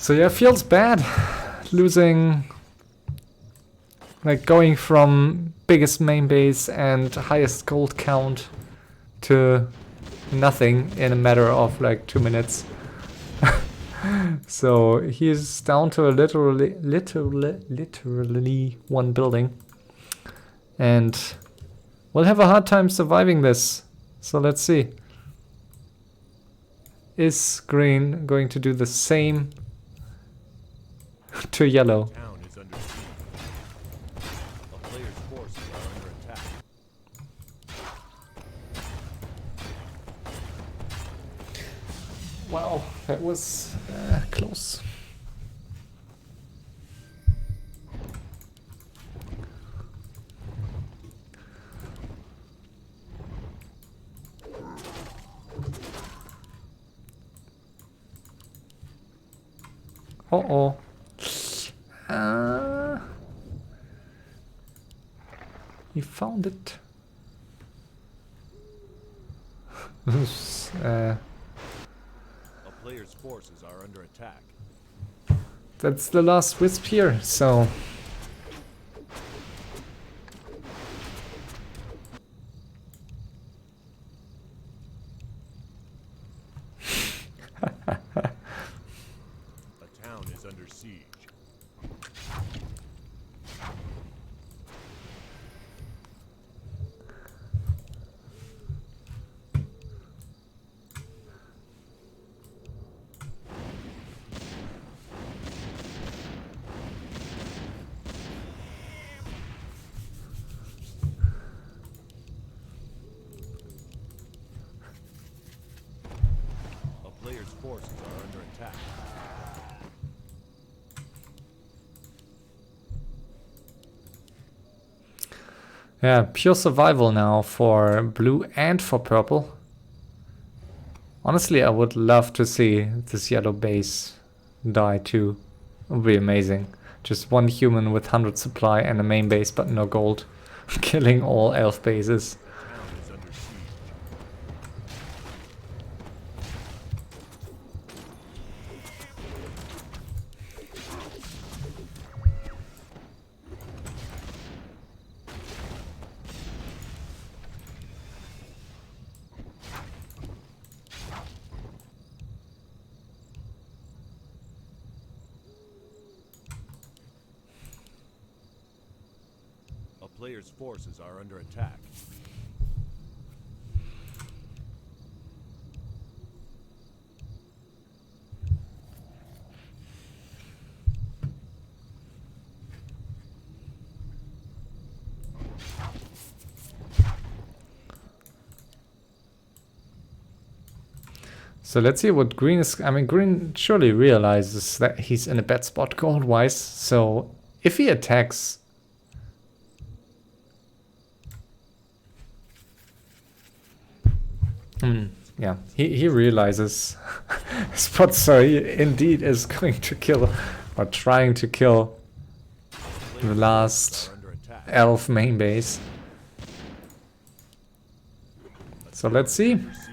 So yeah, feels bad losing, like going from biggest main base and highest gold count to nothing in a matter of like 2 minutes. So he's down to a literally one building, and we'll have a hard time surviving this. So let's see. Is green going to do the same to yellow? Town is under siege. A player's forces are under attack. Wow, that was close. Uh-oh. He found it. A player's forces are under attack. That's the last wisp here, so... A town is under siege. A player's forces are under attack. Yeah, pure survival now for blue and for purple. Honestly, I would love to see this yellow base die too. It would be amazing. Just one human with 100 supply and a main base but no gold. Killing all elf bases. Town is under siege. A player's forces are under attack. So let's see what green is... I mean, green surely realizes that he's in a bad spot gold-wise. So if he attacks... yeah, he realizes his spot, so he indeed is going to kill, or trying to kill, the last Are under attack. elf main base. So let's see. Under siege.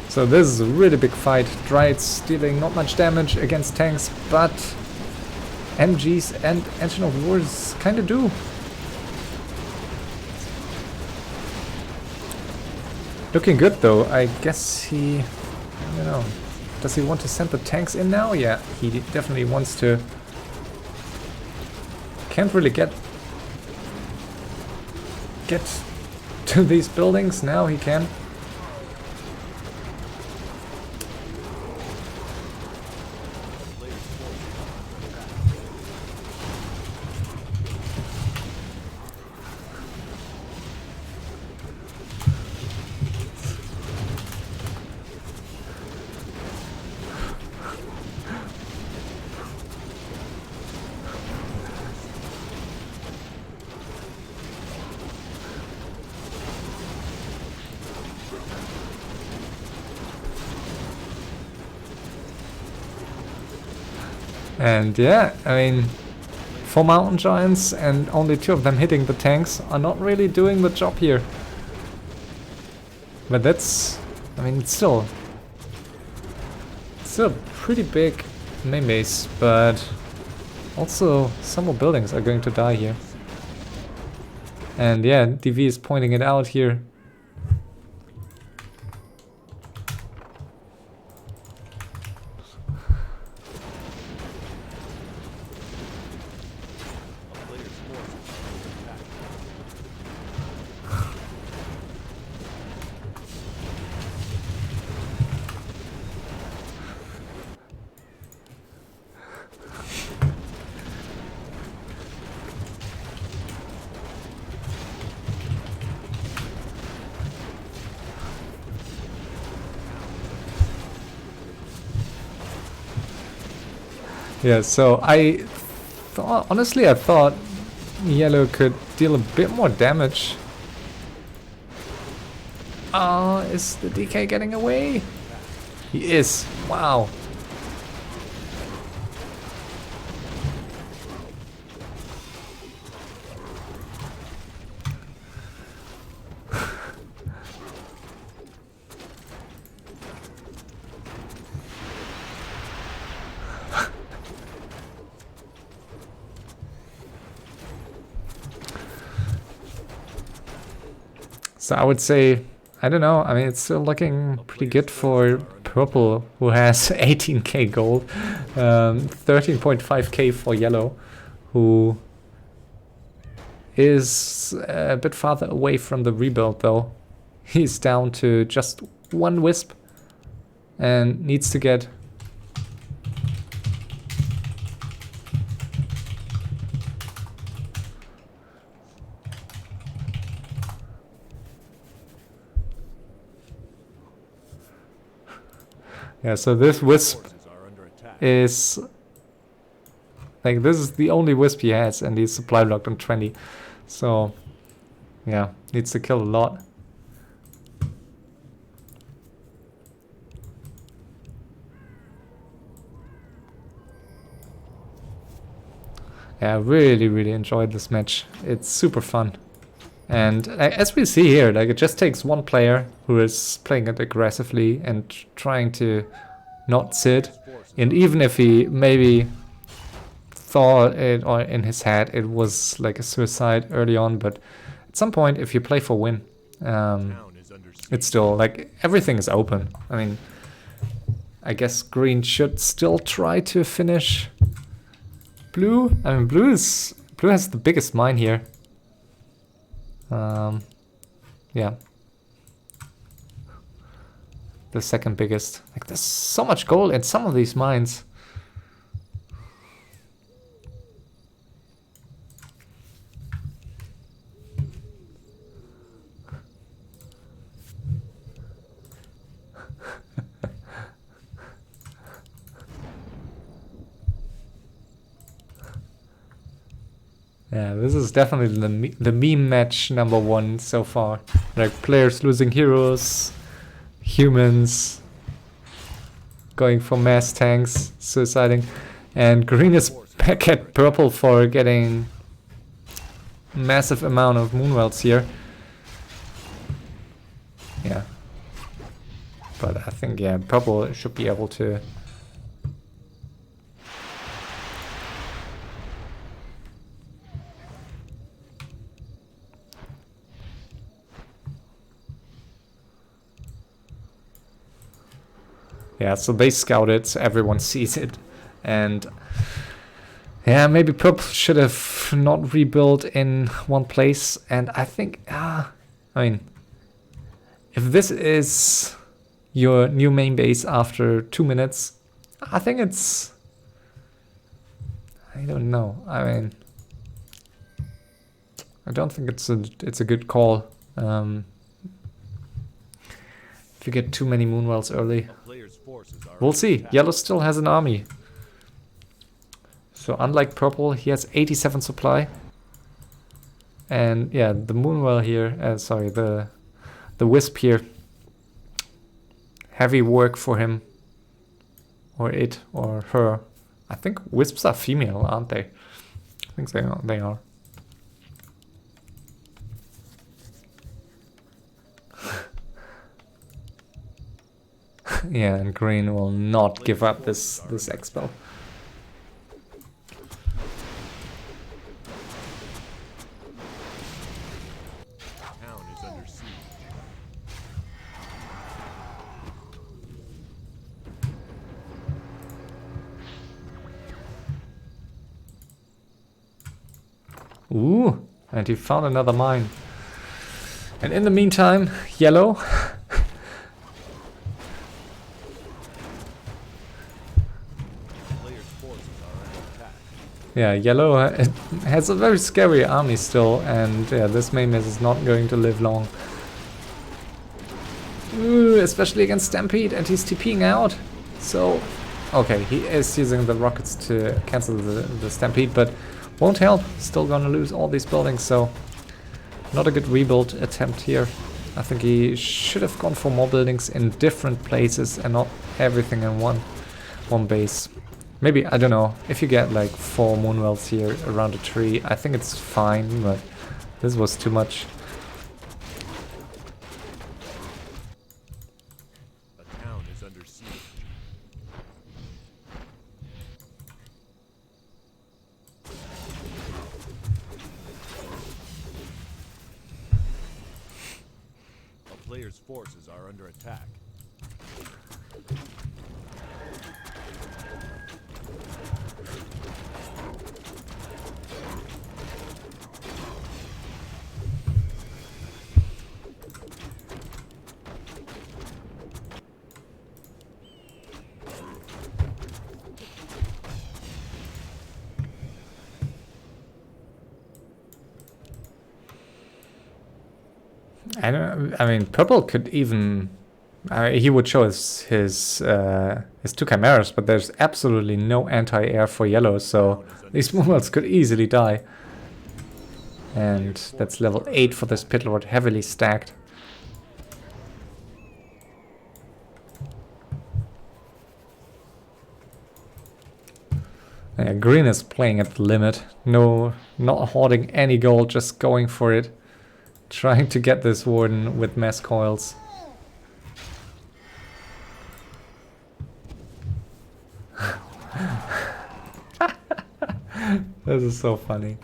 So this is a really big fight. Dryads dealing not much damage against tanks, but MGs and Engine of Wars kinda do. Looking good though. I guess he... I don't know. Does he want to send the tanks in now? Yeah, he definitely wants to. Can't really get to these buildings. Now he can. And yeah, I mean, 4 mountain giants and only 2 of them hitting the tanks are not really doing the job here. But that's, I mean, it's still a pretty big main base, but also some more buildings are going to die here. And yeah, DV is pointing it out here. Yeah, so I thought yellow could deal a bit more damage. Is the DK getting away? He is. Wow. So I would say, I don't know, I mean, it's still looking pretty good for purple, who has 18k gold, 13.5k for yellow, who is a bit farther away from the rebuild though. He's down to just 1 wisp and needs to get yeah, so this wisp is like, this is the only wisp he has and he's supply blocked on 20. So yeah, needs to kill a lot. Yeah, I really enjoyed this match. It's super fun. And as we see here, like, it just takes one player who is playing it aggressively and trying to not sit. And even if he maybe thought it, or in his head it was like a suicide early on, but at some point, if you play for win, it's still like everything is open. I mean, I guess green should still try to finish blue. I mean, blue has the biggest mine here. Yeah, the second biggest. Like, there's so much gold in some of these mines. Yeah, this is definitely the meme match #1 so far. Like, players losing heroes, humans going for mass tanks, suiciding, and green is back at purple for getting massive amount of moonwells here. Yeah, but I think, yeah, purple should be able to. Yeah, so they scout it, so everyone sees it. And yeah, maybe purple should have not rebuilt in one place. And I think, I mean, if this is your new main base after 2 minutes, I think it's, I don't know. I mean, I don't think it's a good call. If you get too many moonwells early. We'll see. Yellow still has an army. So unlike purple, he has 87 supply. And yeah, the moonwell here, sorry, the wisp here. Heavy work for him. Or it, or her. I think wisps are female, aren't they? think they are. Yeah, and green will not give up this expel. Town is under siege. Ooh, and he found another mine. And in the meantime, yellow. Players' forces are under attack. Yeah, yellow has a very scary army still, and yeah, this main mess is not going to live long. Ooh, especially against Stampede, and he's TPing out. So, okay, he is using the rockets to cancel the Stampede, but won't help. Still gonna lose all these buildings, so not a good rebuild attempt here. I think he should have gone for more buildings in different places and not everything in one base. Maybe, I don't know, if you get like 4 moonwells here around a tree, I think it's fine, but this was too much. A town is under siege. A player's forces are under attack. I mean, purple could even... he would show his 2 chimeras, but there's absolutely no anti-air for yellow, so these moonwells could easily die. And that's level 8 for this pit lord, heavily stacked. Yeah, green is playing at the limit. No, not hoarding any gold, just going for it. Trying to get this warden with mass coils. This is so funny.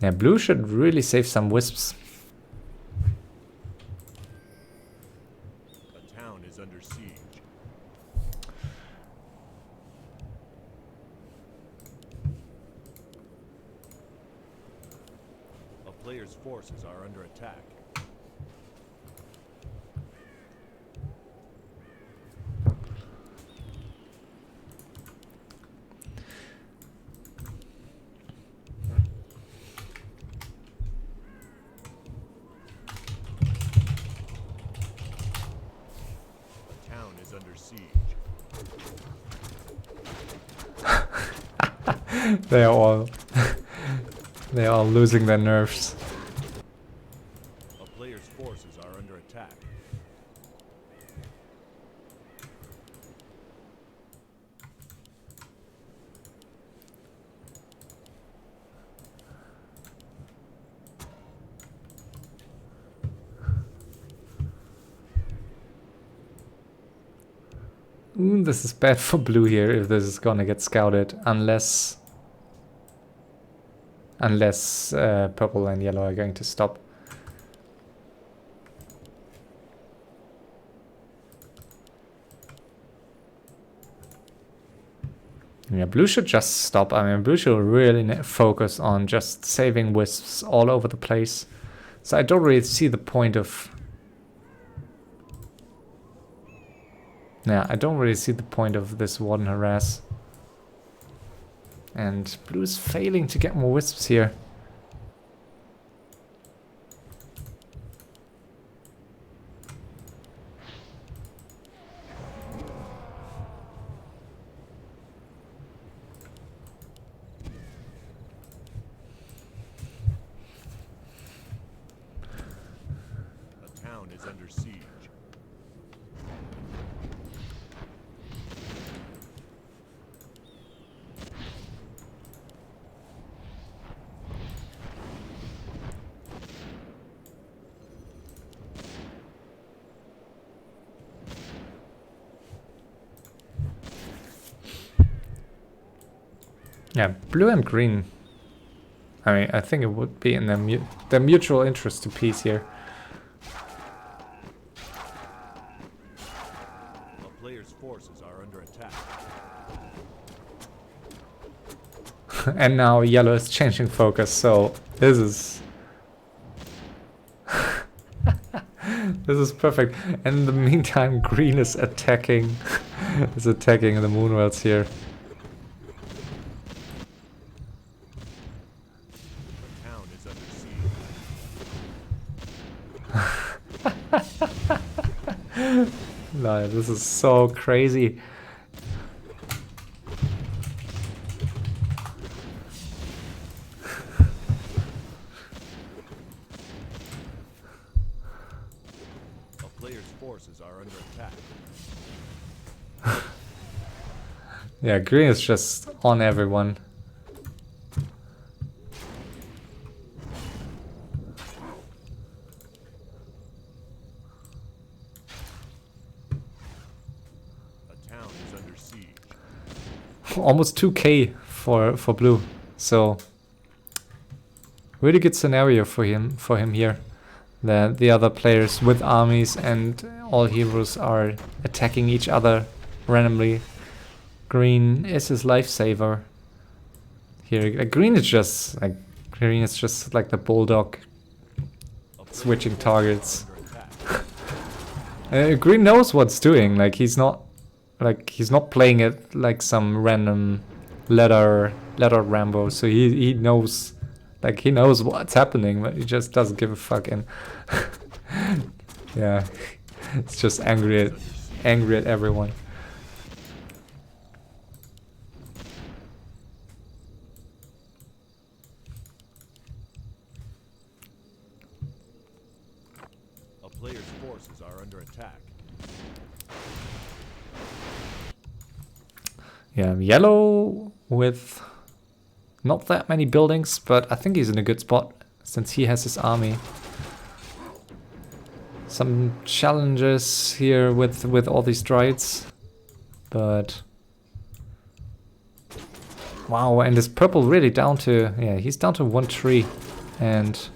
Yeah, blue should really save some wisps. A town is under siege. A player's forces are under attack. A town is under siege. They are all they are all losing their nerves. A player's forces are under attack. Ooh, this is bad for blue here if this is gonna get scouted, unless purple and yellow are going to stop. Yeah, blue should just stop. I mean, blue should really focus on just saving wisps all over the place. So I don't really see the point of... Yeah, I don't really see the point of this warden harass. And blue's failing to get more wisps here. A town is under siege. Yeah, blue and green. I mean, I think it would be in their mutual interest to peace here. A player's forces are under attack. And now yellow is changing focus, so this is this is perfect. And in the meantime, green is attacking is attacking the moonwells here. The town is under siege. No, this is so crazy. A player's forces are under attack. Yeah, green is just on everyone. A town is under siege. Almost 2k for blue. So really good scenario for him here. The other players with armies and all heroes are attacking each other randomly. Green is his lifesaver. Here, green is just like the bulldog switching targets. Green knows what's doing. Like he's not playing it like some random letter Rambo. So he knows, like he knows what's happening, but he just doesn't give a fuck. And yeah, it's just angry at everyone. A player's forces are under attack. Yeah, yellow with not that many buildings, but I think he's in a good spot since he has his army. Some challenges here with all these droids, but wow, and this purple really down to, yeah, he's down to 1 tree and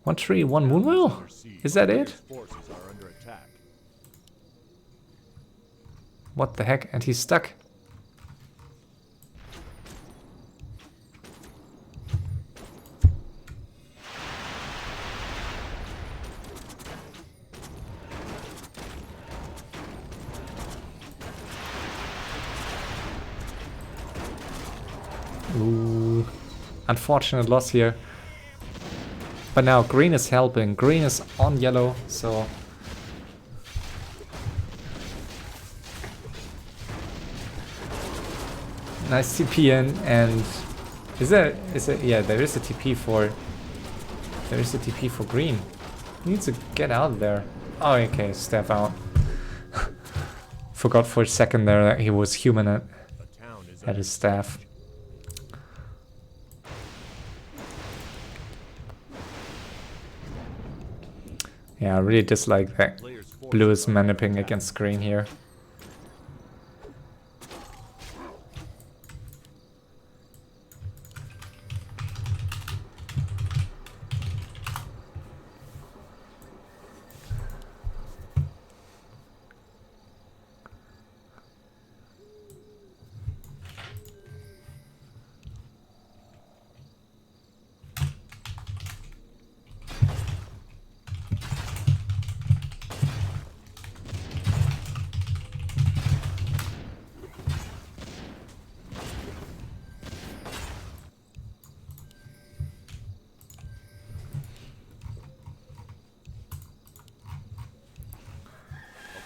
1 tree, 1 moonwell? Is that it? Forces are under attack. What the heck? And he's stuck. Ooh, unfortunate loss here. But now green is helping. Green is on yellow, so nice TP in, and yeah, there is a TP for green. He needs to get out of there. Oh, okay, step out. Forgot for a second there that he was human at his staff. Yeah, I really dislike that blue is maniping against green here.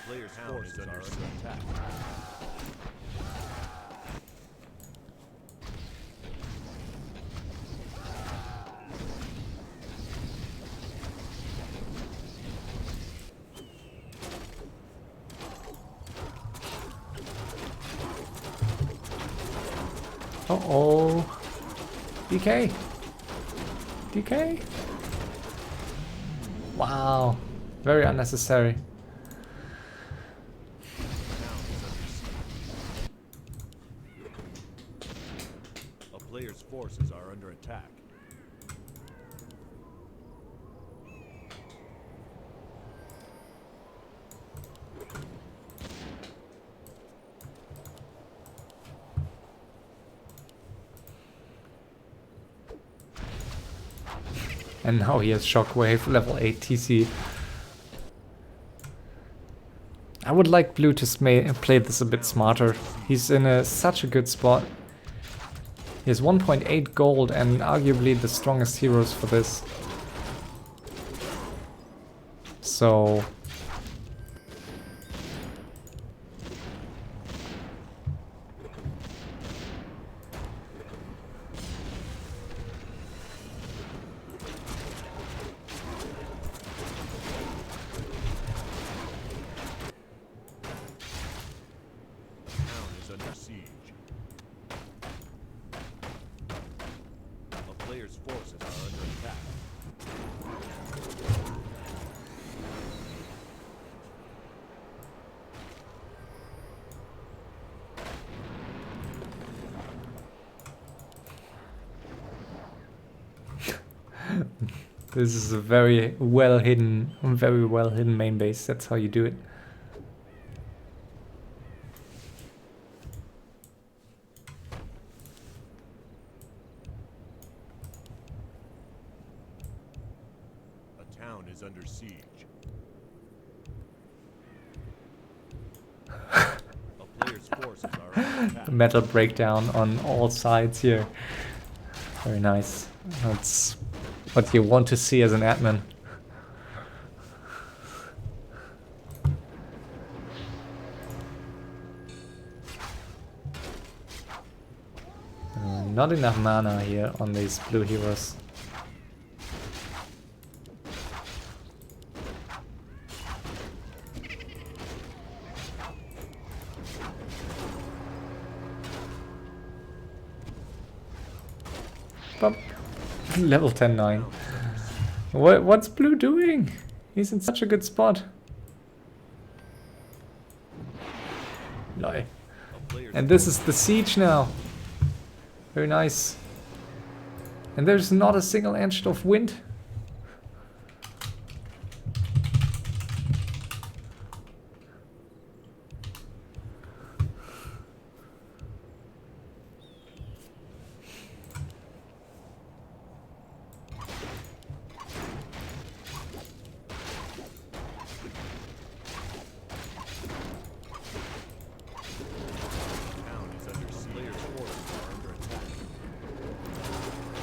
Player's forces are under attack. Uh-oh. DK. DK. Wow. Very unnecessary. And now he has Shockwave, level 8 TC. I would like blue to play this a bit smarter. He's in such a good spot. He has 1.8 gold and arguably the strongest heroes for this. So... This is a very well hidden main base. That's how you do it. A town is under siege. A player's forces are under attack. Metal breakdown on all sides here. Very nice. That's what you want to see as an admin. Not enough mana here on these blue heroes. Bump. Level 10-9. What's blue doing? He's in such a good spot. Lol. And this is the siege now. Very nice. And there's not a single inch of wind.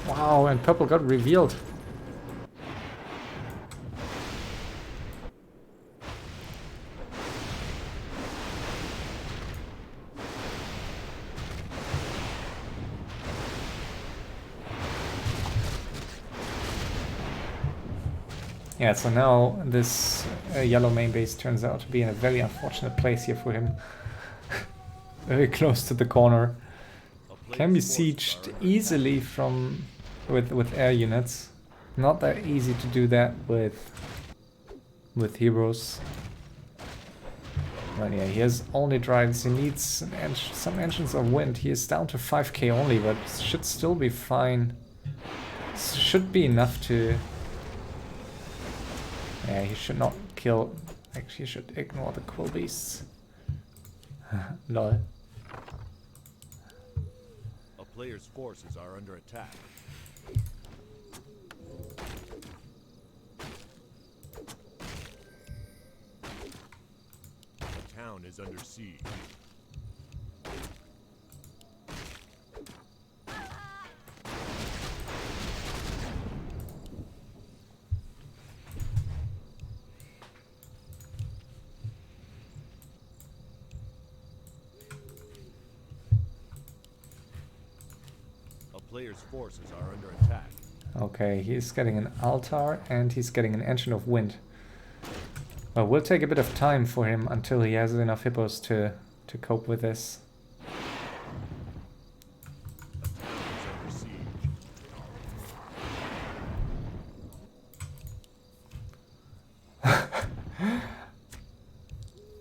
Wow, and purple got revealed. Yeah, so now this yellow main base turns out to be in a very unfortunate place here for him. Very close to the corner. Can be sieged easily from with air units. Not that easy to do that with heroes. But yeah, he has only drives. He needs some engines of wind. He is down to 5k only, but should still be fine. Should be enough to... Yeah, he should not kill... Actually, he should ignore the quill beasts. Lol. A player's forces are under attack. The town is under siege. Player's forces are under attack. Okay, he's getting an altar and he's getting an engine of wind. Well, will take a bit of time for him until he has enough hippos to cope with this.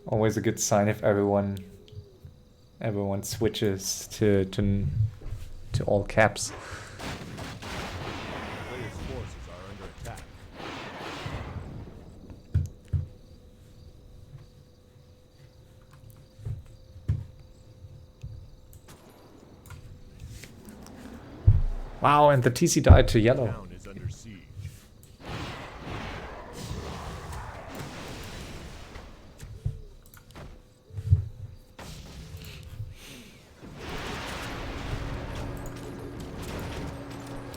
Always a good sign if everyone switches to all caps. Player's forces are under attack. Wow, and the TC died to yellow. Town is under siege.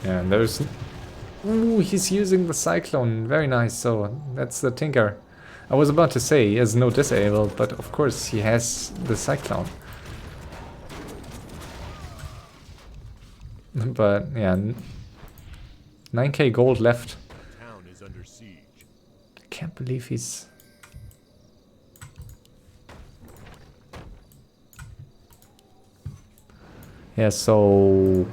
Yeah, and there's... Ooh, he's using the Cyclone. Very nice. So that's the Tinker. I was about to say he has no disable, but of course he has the Cyclone. But yeah, 9k gold left. Town is under siege. I can't believe he's... Yeah, so...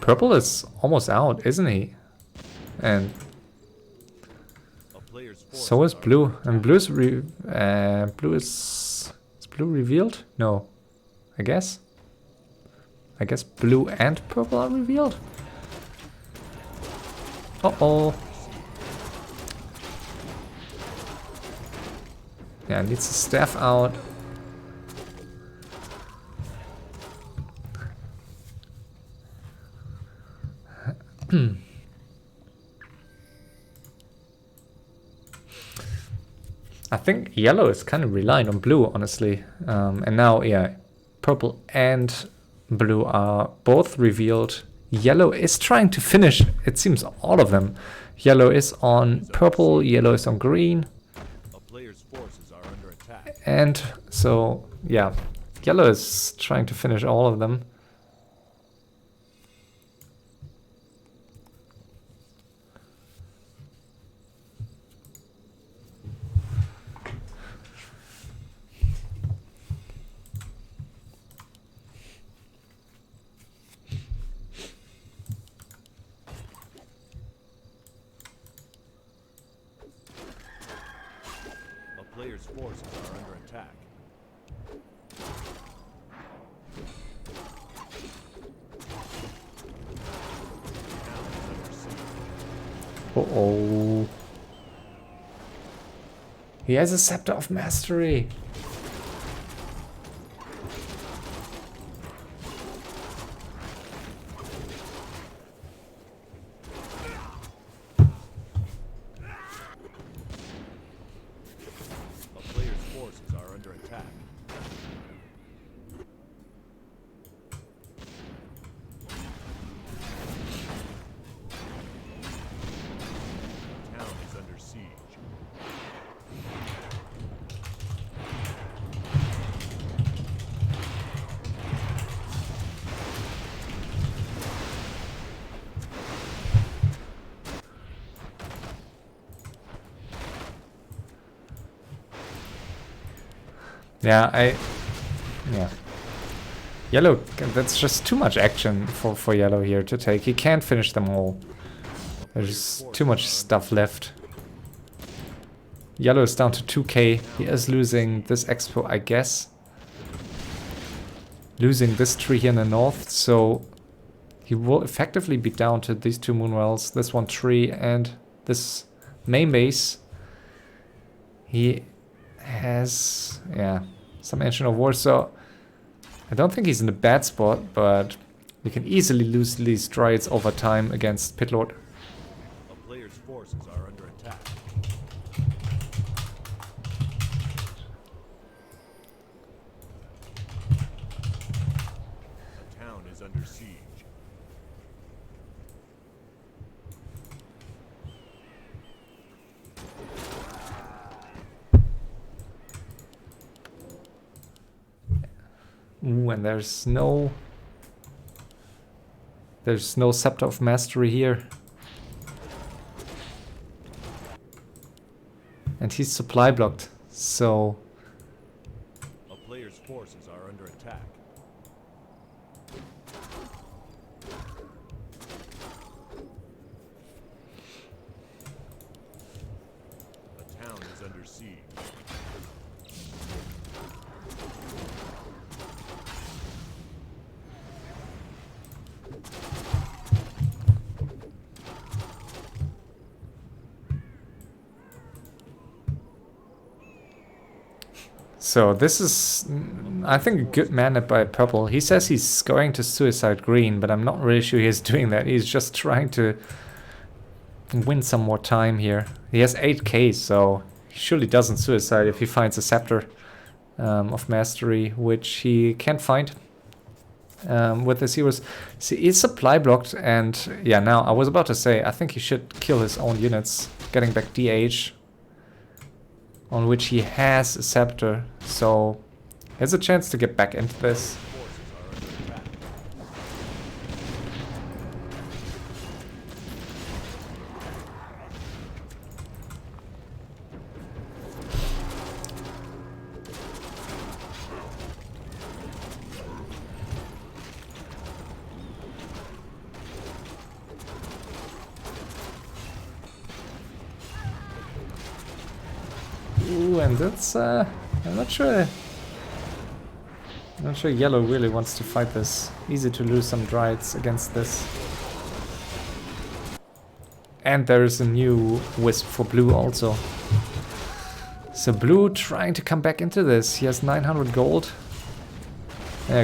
Purple is almost out, isn't he? And A player's so is forces are blue. under And attack. blue's blue is blue revealed? No, I guess. I guess blue and purple are revealed. Uh-oh. Yeah, needs the staff out. I think yellow is kind of relying on blue, honestly. And now, yeah, purple and blue are both revealed. Yellow is trying to finish, it seems, all of them. Yellow is on purple, yellow is on green. A player's forces are under attack. And so, yeah, yellow is trying to finish all of them. A player's forces are under attack. Town is under siege. Uh-oh. He has a Scepter of Mastery. A player's forces are under attack. Town is under siege. Yeah, yeah. Yellow, that's just too much action for yellow here to take. He can't finish them all. There's too much stuff left. Yellow is down to 2k. He is losing this expo, I guess. Losing this tree here in the north, so he will effectively be down to these two moonwells, this one tree and this main base. He has, yeah, some Ancient of War, so I don't think he's in a bad spot, but we can easily lose these Dryads over time against Pitlord. A player's forces are under attack. A town is under siege. Ooh, and there's no Scepter of Mastery here. And he's supply blocked, so A player's forces are under attack. A town is under siege. So this is, I think, a good mana by purple. He says he's going to suicide green, but I'm not really sure he's doing that. He's just trying to win some more time here. He has 8k, so he surely doesn't suicide if he finds a Scepter of Mastery, which he can't find. with his heroes. See, he's supply blocked, and yeah, now I was about to say, I think he should kill his own units, getting back DH, on which he has a scepter, so he has a chance to get back into this. Ooh, and that's, I'm not sure yellow really wants to fight this. Easy to lose some Dryades against this. And there is a new Wisp for blue also. So blue trying to come back into this. He has 900 gold.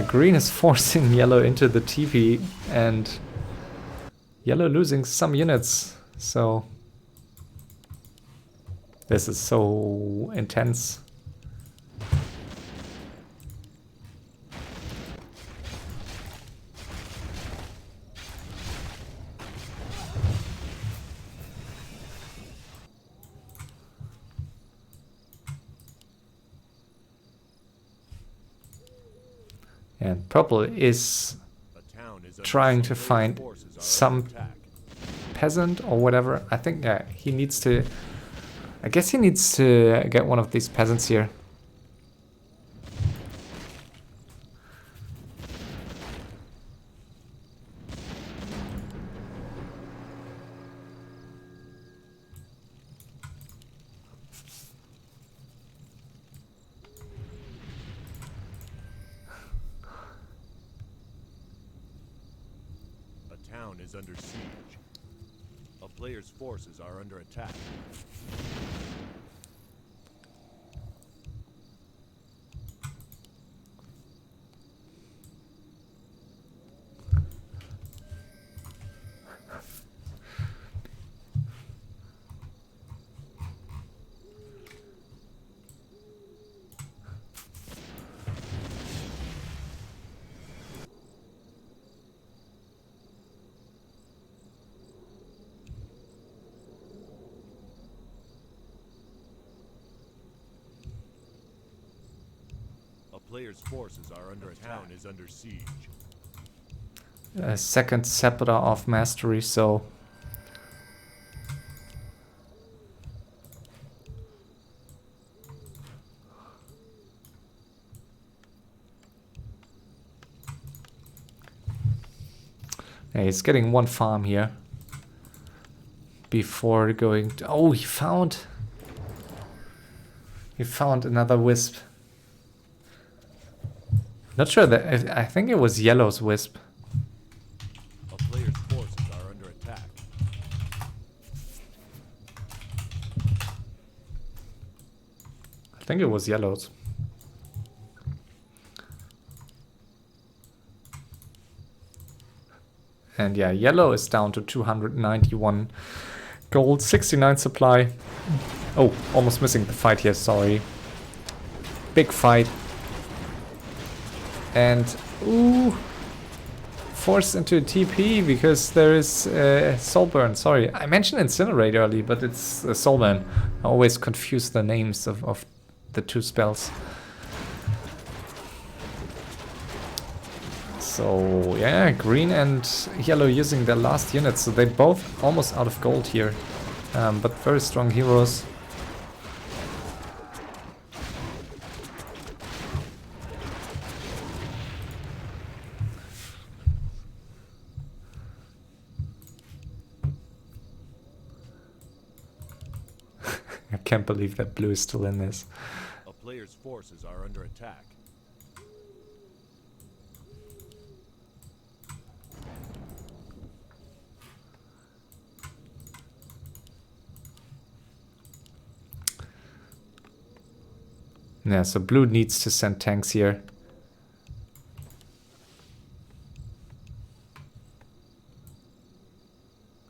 Green is forcing yellow into the TP, and yellow losing some units. So this is so intense. And purple is trying to find some peasant or whatever. I think, yeah, he needs to... I guess he needs to get one of these peasants here. Is under siege. A player's forces are under attack. Player's forces are under attack. Town is under siege. A second scepter of mastery, so yeah, he's getting one farm here before going to... Oh, he found another wisp. Not sure that... I think it was yellow's wisp. A player's forces are under attack. I think it was yellow's. And yeah, yellow is down to 291 gold, 69 supply. Oh, almost missing the fight here, sorry. Big fight. And, ooh, forced into a TP because there is Soulburn. Sorry, I mentioned Incinerate early, but it's Soulburn. I always confuse the names of the two spells. So, yeah, green and yellow using their last units. So they're both almost out of gold here. But very strong heroes. I can't believe that blue is still in this. A player's forces are under attack. Yeah, so blue needs to send tanks here.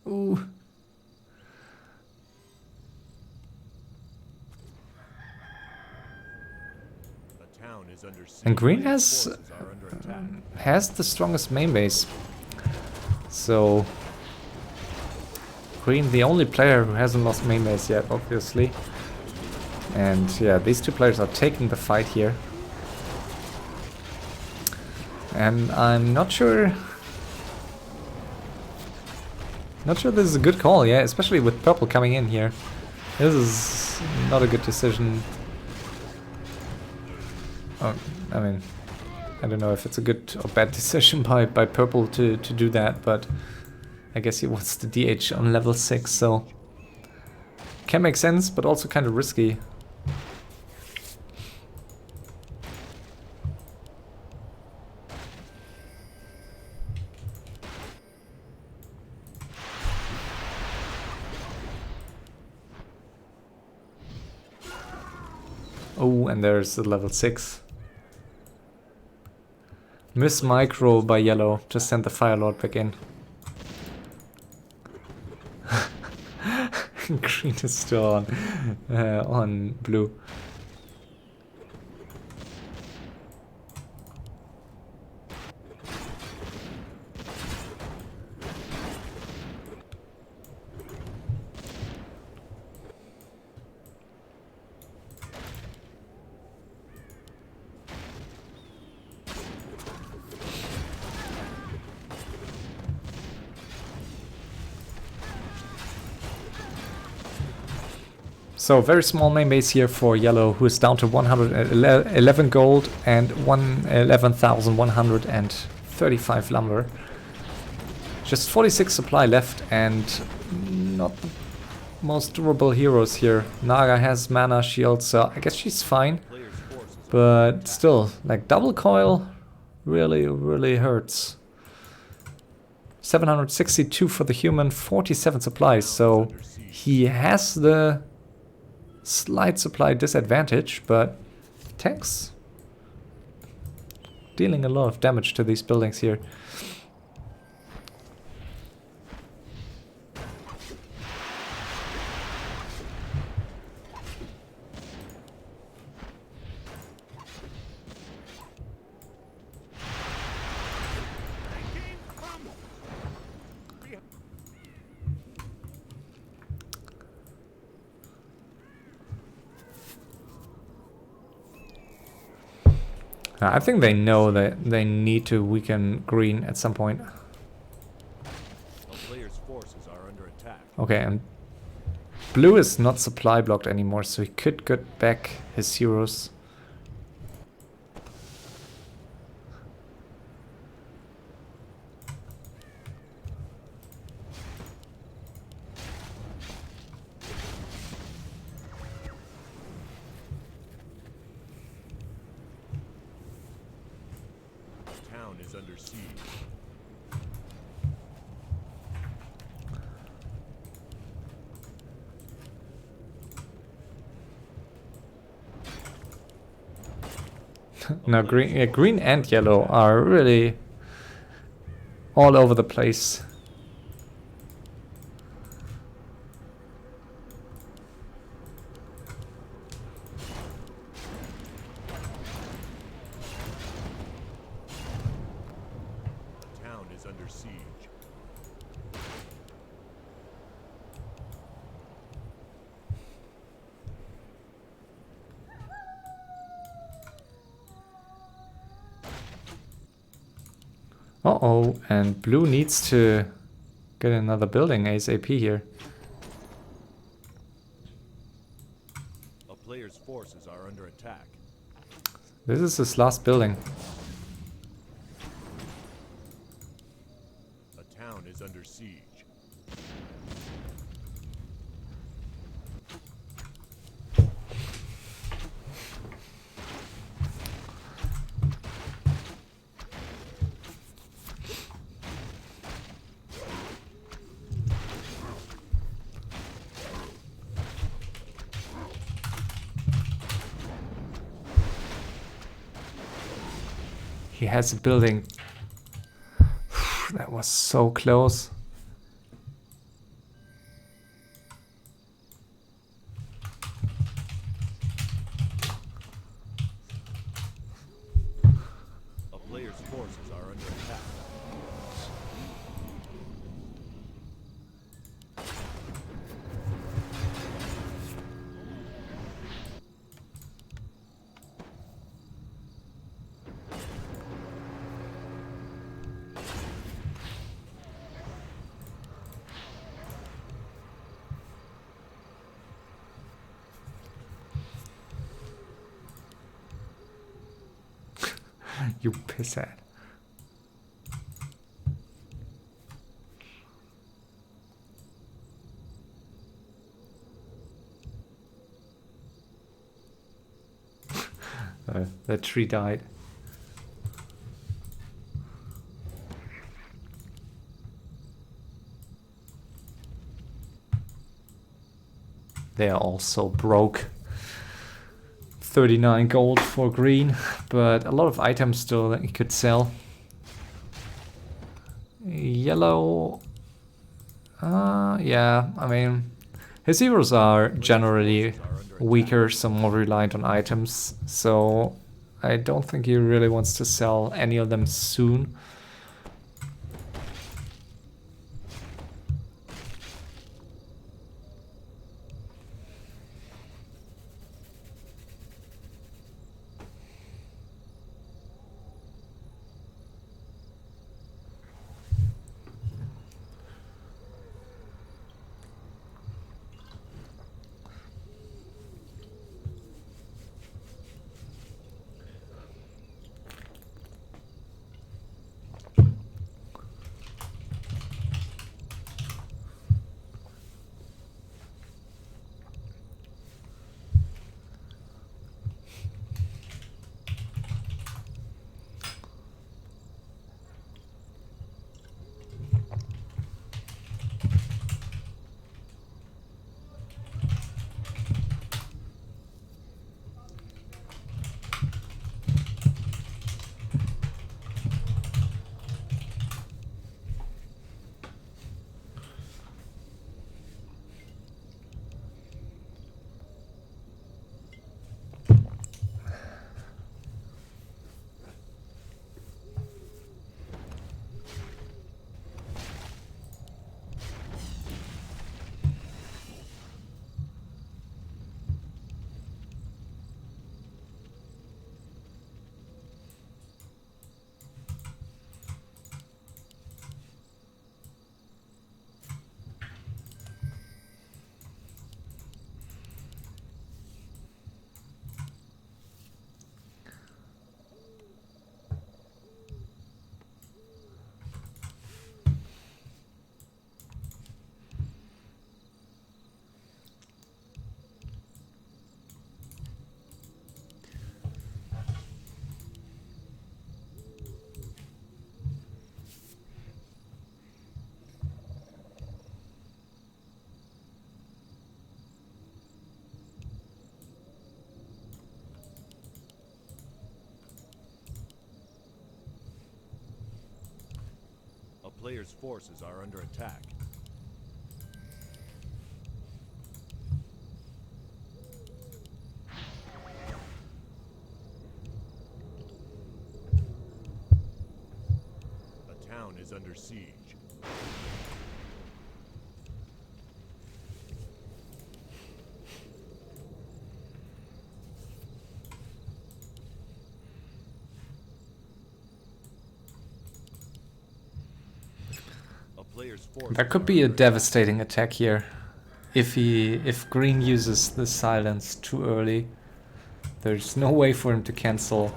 Ooh. A town is under siege. And green Players' forces are under attack. has the strongest main base. So green, the only player who hasn't lost main base yet, obviously. And yeah, these two players are taking the fight here. And I'm not sure this is a good call, yeah, especially with purple coming in here. This is not a good decision. Oh, I mean, I don't know if it's a good or bad decision by purple to do that, but I guess he wants the DH on level 6, so can make sense, but also kind of risky. Oh, and there's the level 6. Miss micro by yellow. Just send the Fire Lord back in. Green is still on blue. So very small main base here for yellow, who is down to 111 gold and 11,135 lumber. Just 46 supply left and not the most durable heroes here. Naga has mana shield, so I guess she's fine. But still, like double coil really hurts. 762 for the human, 47 supplies, so he has the slight supply disadvantage, but tanks dealing a lot of damage to these buildings here. I think they know that they need to weaken green at some point. A player's forces are under attack. Okay, and blue is not supply blocked anymore, so he could get back his heroes. Town is under siege. Now green and yellow are really all over the place. Town is under siege. Uh-oh, and blue needs to get another building ASAP here. A player's forces are under attack. This is his last building. A town is under siege. He has a building. That was so close. You pisshead. That tree died. They are all so broke. 39 gold for green, but a lot of items still that you could sell. Yellow. Yeah, I mean, his heroes are generally weaker, so more reliant on items, so I don't think he really wants to sell any of them soon. A player's forces are under attack. A town is under siege. There could be a devastating attack here if green uses the silence too early. There's no way for him to cancel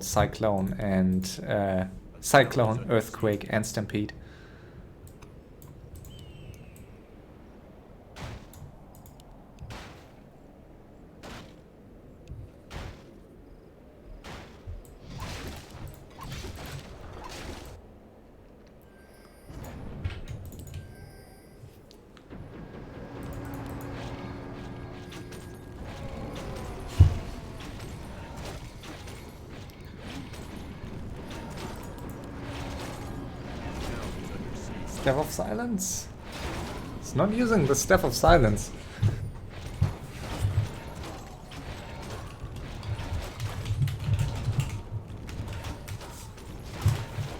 cyclone and cyclone, earthquake, and stampede. Staff of Silence? It's not using the Staff of Silence.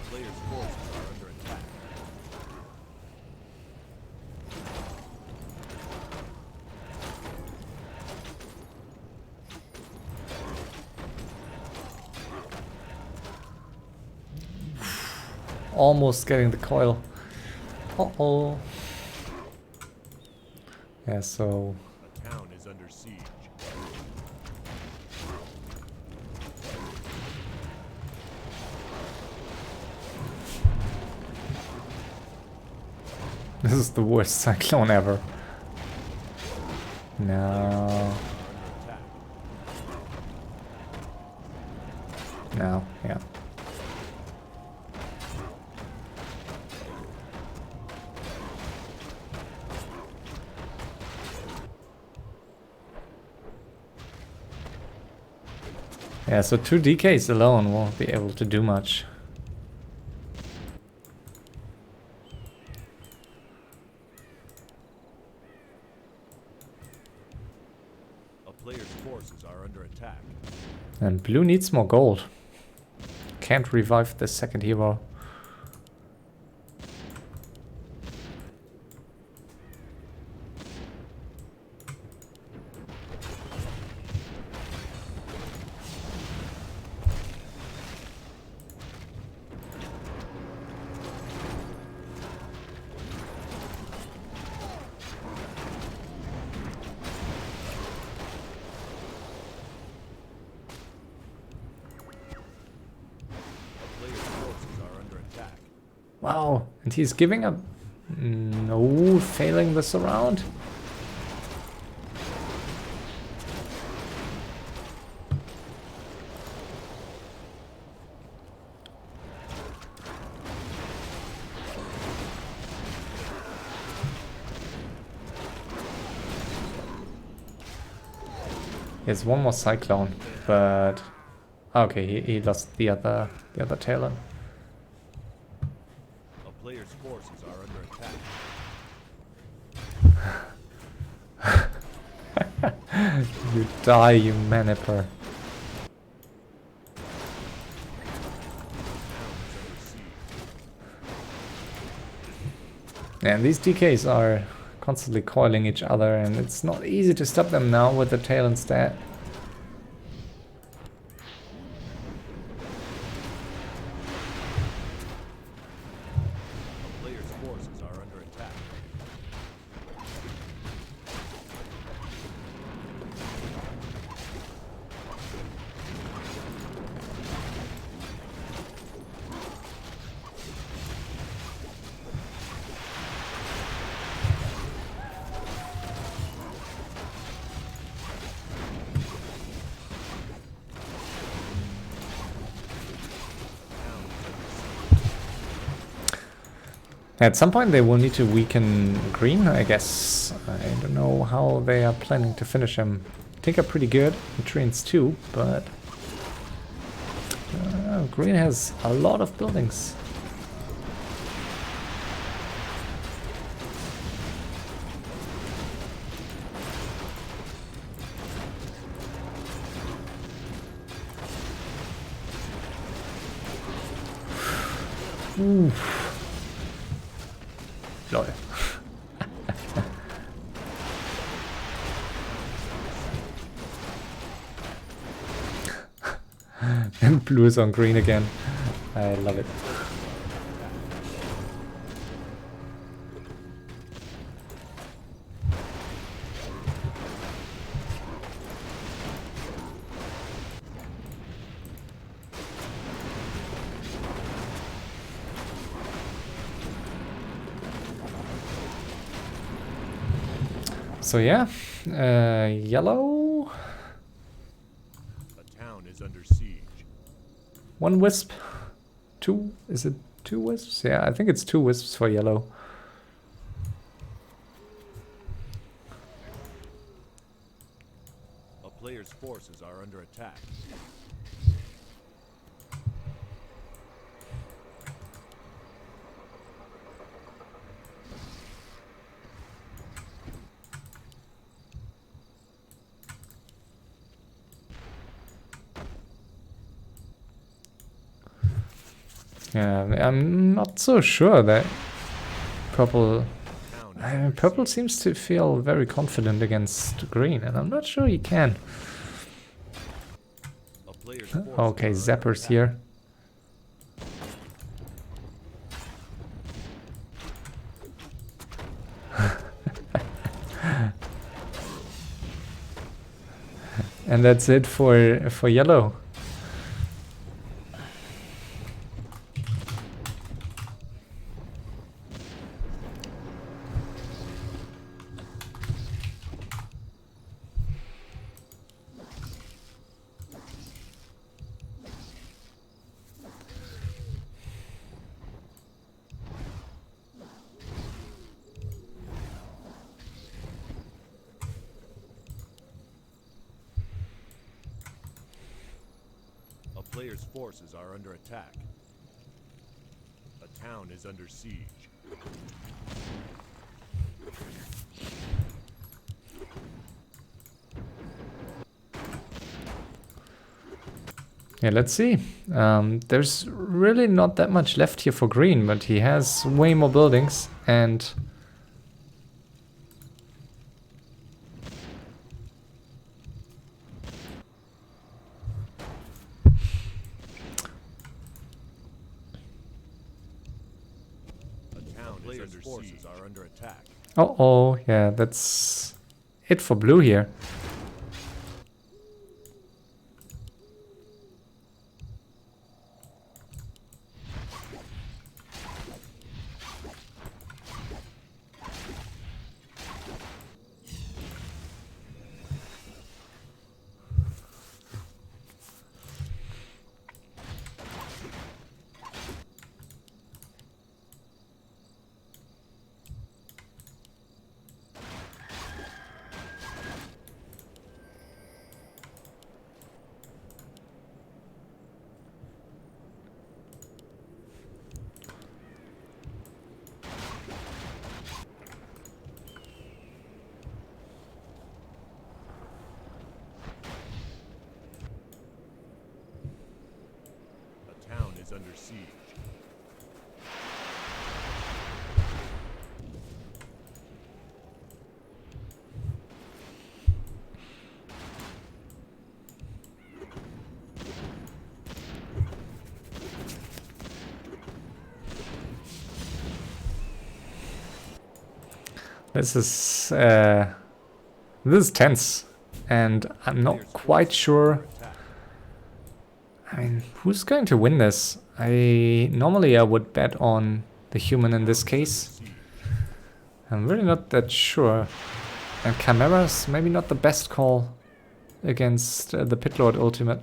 Players' forces are under attack. Almost getting the coil. Uh-oh. Yeah, so... A town is under siege. This is the worst cyclone ever. No. No, yeah. Yeah, so 2 DKs alone won't be able to do much. A player's forces are under attack. And blue needs more gold. Can't revive the second hero. Wow, and he's giving up. No, failing this around. He has one more cyclone, but okay, he lost the other talent. A player's forces are under attack. You die, you maniper. And these DKs are constantly coiling each other, and it's not easy to stop them now with the tail instead. A player's forces are under attack. At some point they will need to weaken green, I guess. I don't know how they are planning to finish him. I think are pretty good in trains too, but green has a lot of buildings. Oof. Lol. And blue is on green again. I love it. So yeah, yellow. A town is under siege. 1 wisp. 2, is it 2 wisps? Yeah, I think it's 2 wisps for yellow. A player's forces are under attack. Yeah, I'm not so sure that purple... purple seems to feel very confident against green, and I'm not sure he can. A player's forces Okay, are under Zapper's attack. here. And that's it for yellow. player's forces are under attack. A town is under siege. Yeah, let's see. There's really not that much left here for green, but he has way more buildings and Player's forces are under attack. uh-oh, yeah, that's it for blue here. A town is under siege. This is tense, and I'm not quite sure. I mean, who's going to win this? Normally I would bet on the human in this case. I'm really not that sure. And Chimera's maybe not the best call against the Pit Lord ultimate.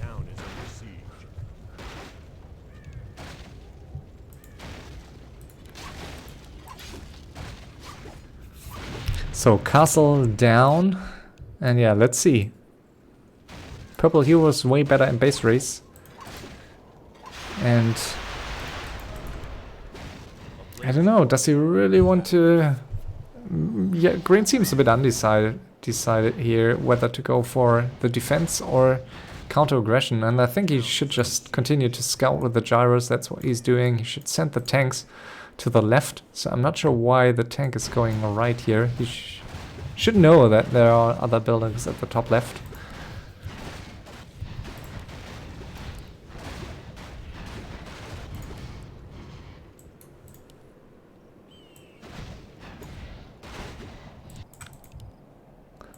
Town is under siege. So castle down, and yeah, let's see. Purple here was way better in base race, and I don't know. Does he really want to? Yeah, green seems a bit decided here whether to go for the defense or counter aggression, and I think he should just continue to scout with the gyros. That's what he's doing. He should send the tanks to the left. So I'm not sure why the tank is going right here. He should know that there are other buildings at the top left.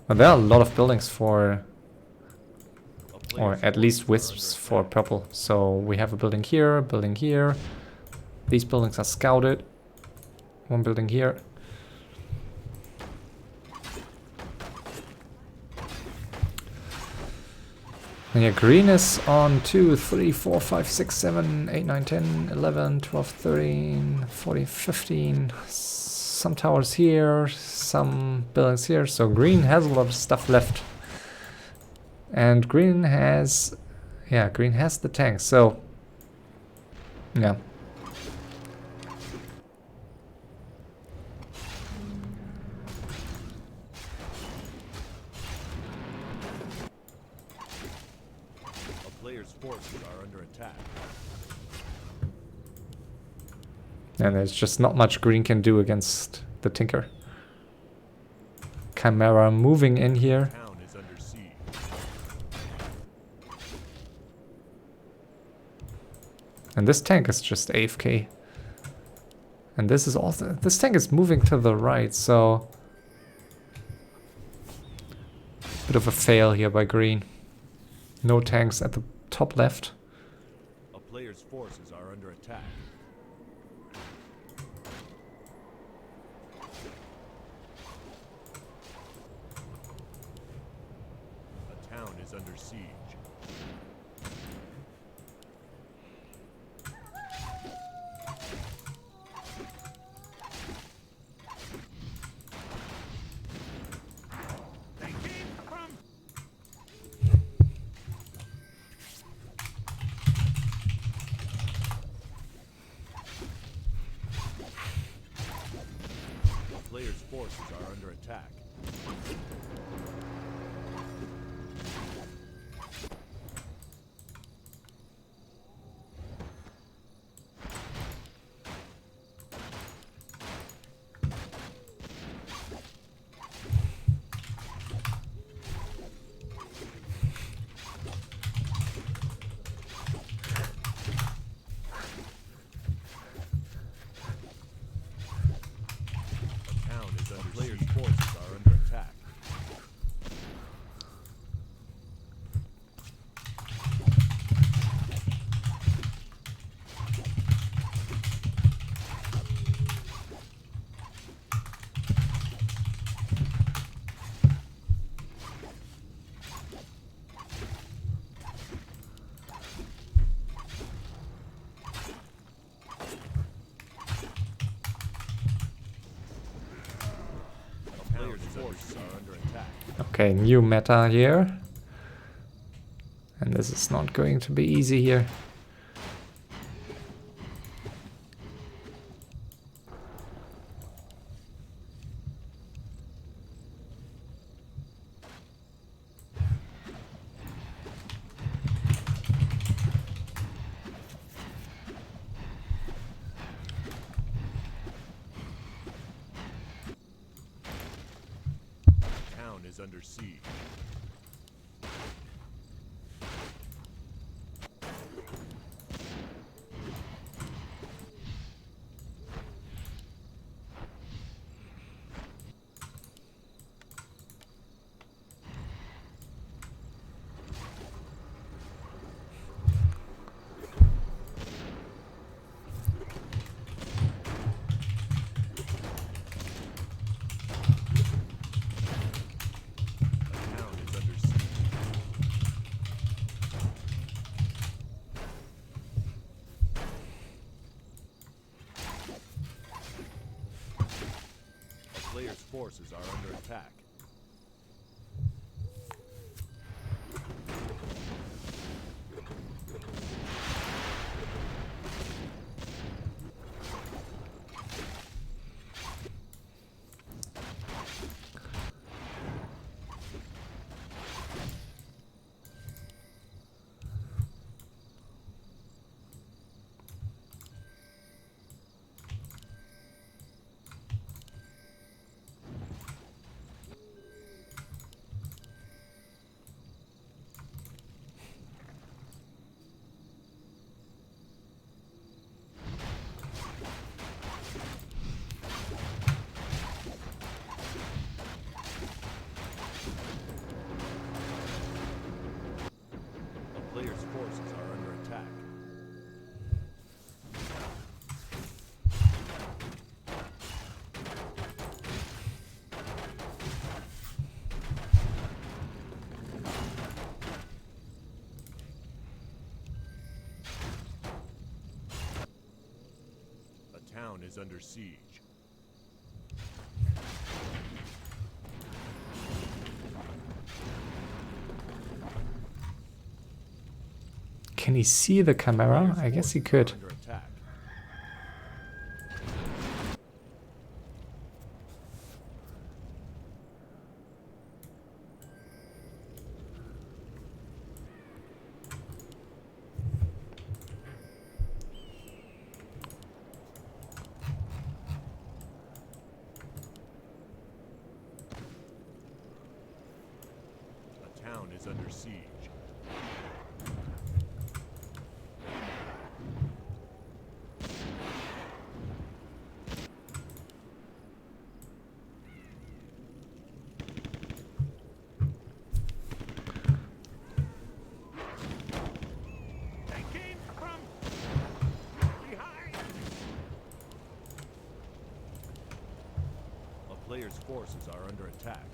But there are a lot of buildings for, or at least wisps for purple. So we have a building here, building here. These buildings are scouted. One building here. And yeah, green is on 2, 3, 4, 5, 6, 7, 8, 9, 10, 11, 12, 13, 14, 15. Some towers here, some buildings here. So green has a lot of stuff left. And green has, yeah, green has the tanks. So, yeah. Player's forces are under attack. And there's just not much green can do against the Tinker. Chimera moving in here. Town is under siege. And this tank is just AFK. And this is also, this tank is moving to the right, so bit of a fail here by green. No tanks at the top left. A player's forces are under attack. under siege. Player's forces are under attack. Player's forces are under attack. Player's forces are under attack. Okay, new meta here. And this is not going to be easy here. Town is under siege. Player's forces are under attack. Player's forces are under attack. A town is under siege. Can he see the camera? I guess he could. Under attack. A town is under siege. Player's forces are under attack.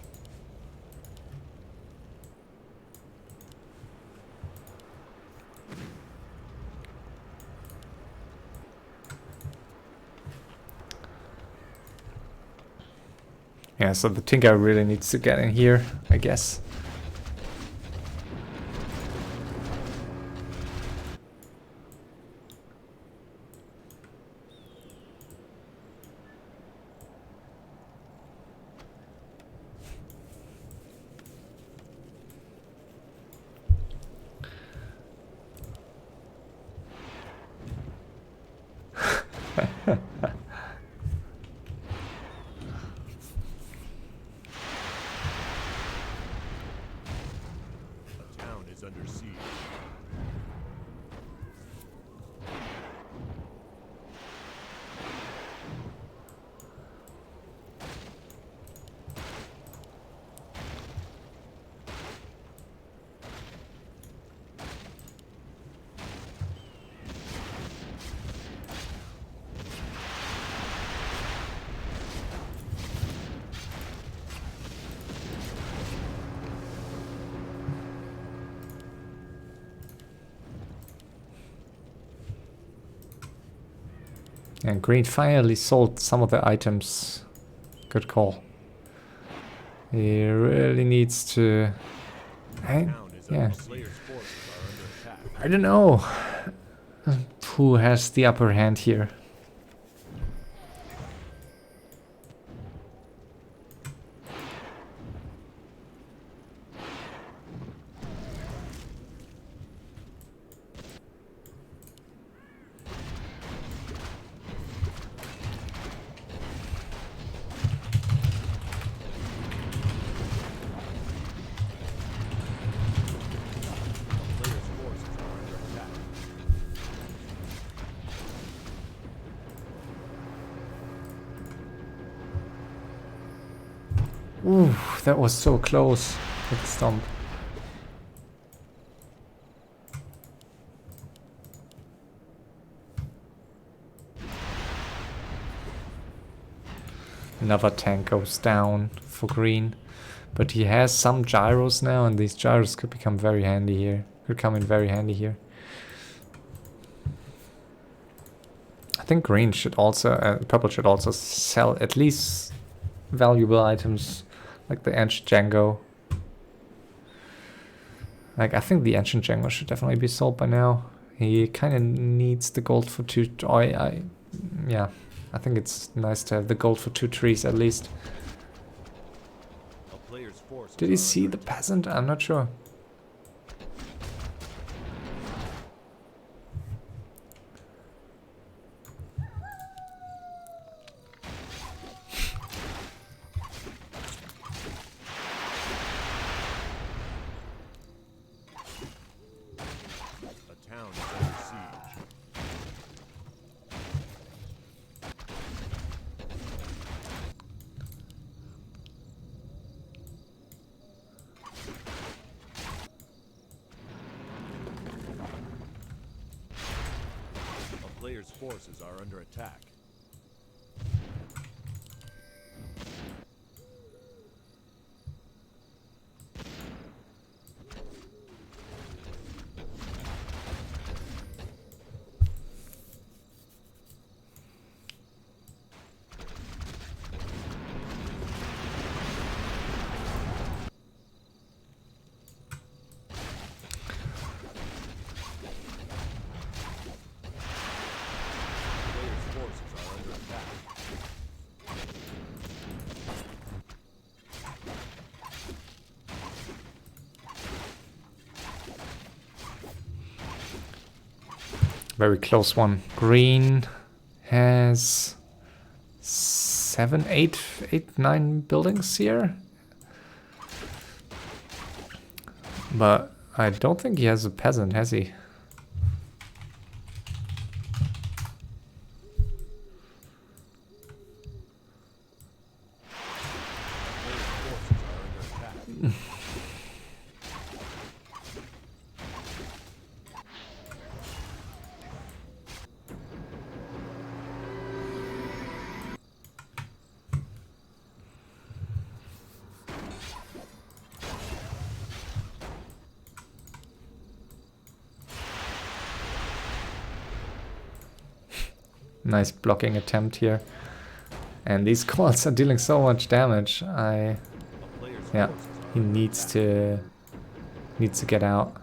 Yeah, so the Tinker really needs to get in here, I guess. A town is under siege. And green finally sold some of the items. Good call. He really needs to... Town is Yeah. under players' forces are under attack. I don't know who has the upper hand here. Players' forces are under attack. Ooh, that was so close. Good stomp. Another tank goes down for green. But he has some gyros now, and these gyros could become very handy here. Could come in very handy here. I think green should also, purple should also sell at least valuable items like the ancient Django. Like, I think the ancient Django should definitely be sold by now. He kind of needs the gold for two. Yeah, I think it's nice to have the gold for 2 trees at least. A player's forces Did he are see under the peasant? I'm not sure. A town is under siege. A player's forces are under attack. Players' forces are under attack. Very close one. Green has 7, 8, 9 buildings here. But I don't think he has a peasant, has he? Players' forces are under attack. Nice blocking attempt here. And these calls are dealing so much damage. A player's Yeah, forces are he under needs attack. to get out.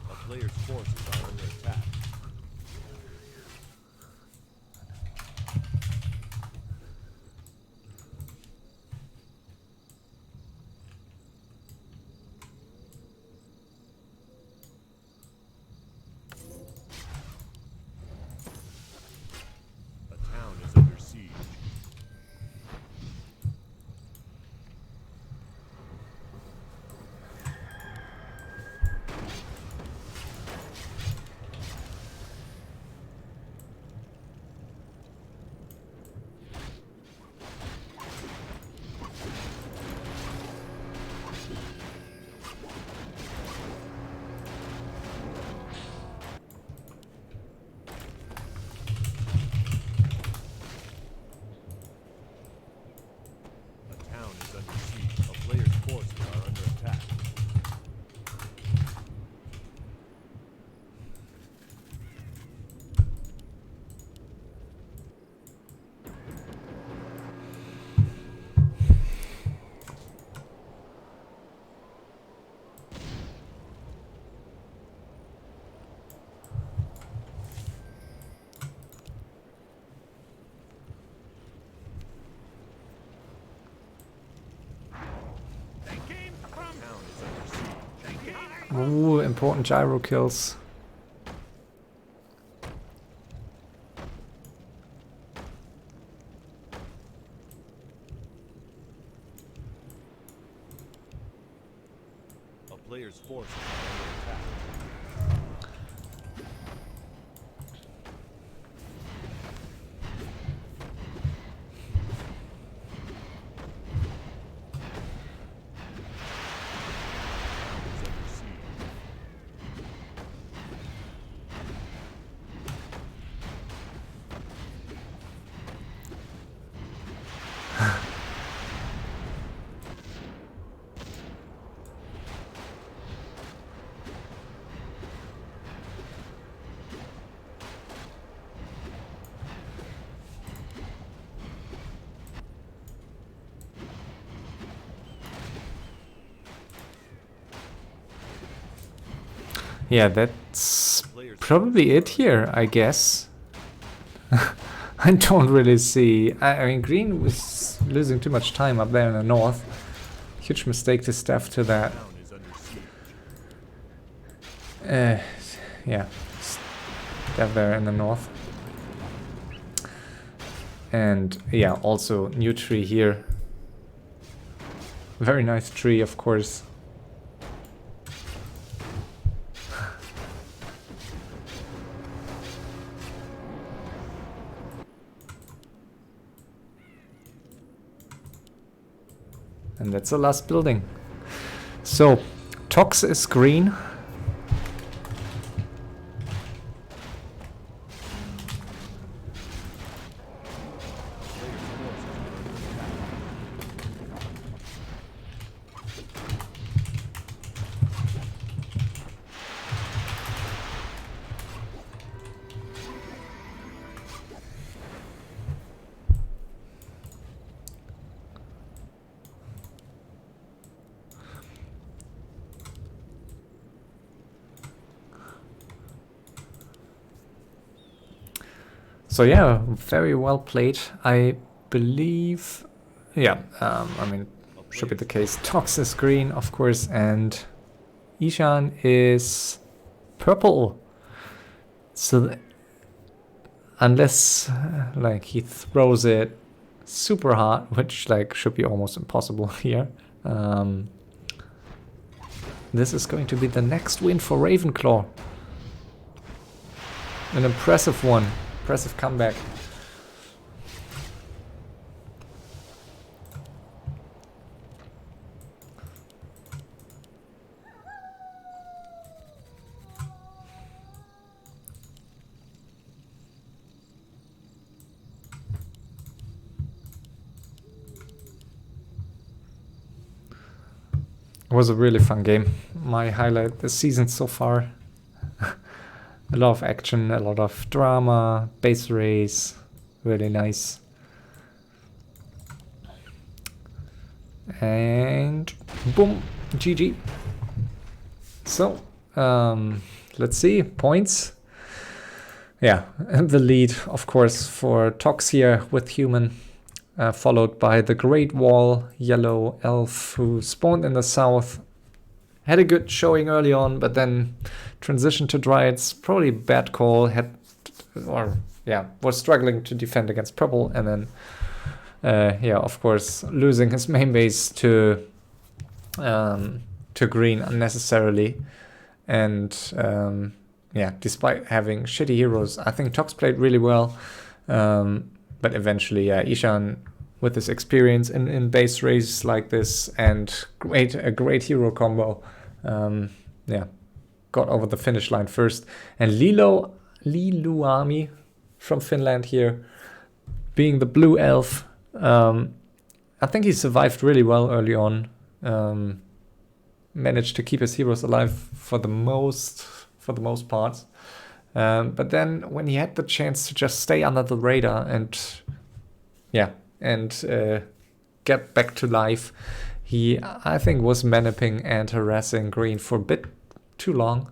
A player's forces are under attack. A town is under siege. A town is under siege. A player's forces are under attack. Town is under siege. Ooh, important gyro kills. A player's forces are under attack. Town is under siege. Yeah, that's probably it here, I guess. I don't really see... I mean, green was losing too much time up there in the north. Huge mistake to staff to that. Town is under siege. Yeah, staff there in the north. And yeah, also new tree here. Very nice tree, of course. And that's the last building. So, Tox is green. So yeah, very well played. I believe, yeah, I mean, should be the case. Tox is green, of course, and Eshan is purple. So unless like he throws it super hard, which like should be almost impossible here, this is going to be the next win for Ravenclaw. An impressive one, impressive comeback. It was a really fun game. My highlight this season so far. A lot of action, a lot of drama, base race, really nice. And boom, GG. So, let's see, points. Yeah, the lead, of course, for Tox here with human. Followed by the Great Wall, yellow elf, who spawned in the south. Had a good showing early on, but then transitioned to Dryads. Probably a bad call. Was struggling to defend against purple, and then, yeah, of course, losing his main base to green unnecessarily. And yeah, despite having shitty heroes, I think Tox played really well. But eventually, Eshan, with his experience in base races like this and a great hero combo, yeah, got over the finish line first. And Leluaami from Finland here, being the blue elf, I think he survived really well early on. Managed to keep his heroes alive for the most part. But then when he had the chance to just stay under the radar and get back to life, he, I think, was maniping and harassing green for a bit too long.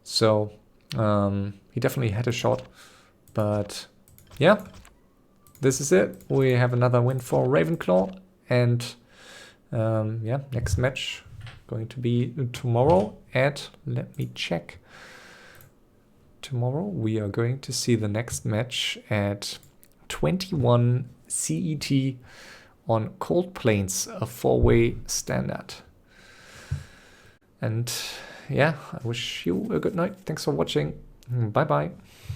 So he definitely had a shot. But yeah, this is it. We have another win for Ravenclaw. And yeah, next match going to be tomorrow at, let me check. Tomorrow we are going to see the next match at 21 CET on Cold Plains, a 4-way standard. And yeah, I wish you a good night. Thanks for watching. Bye bye.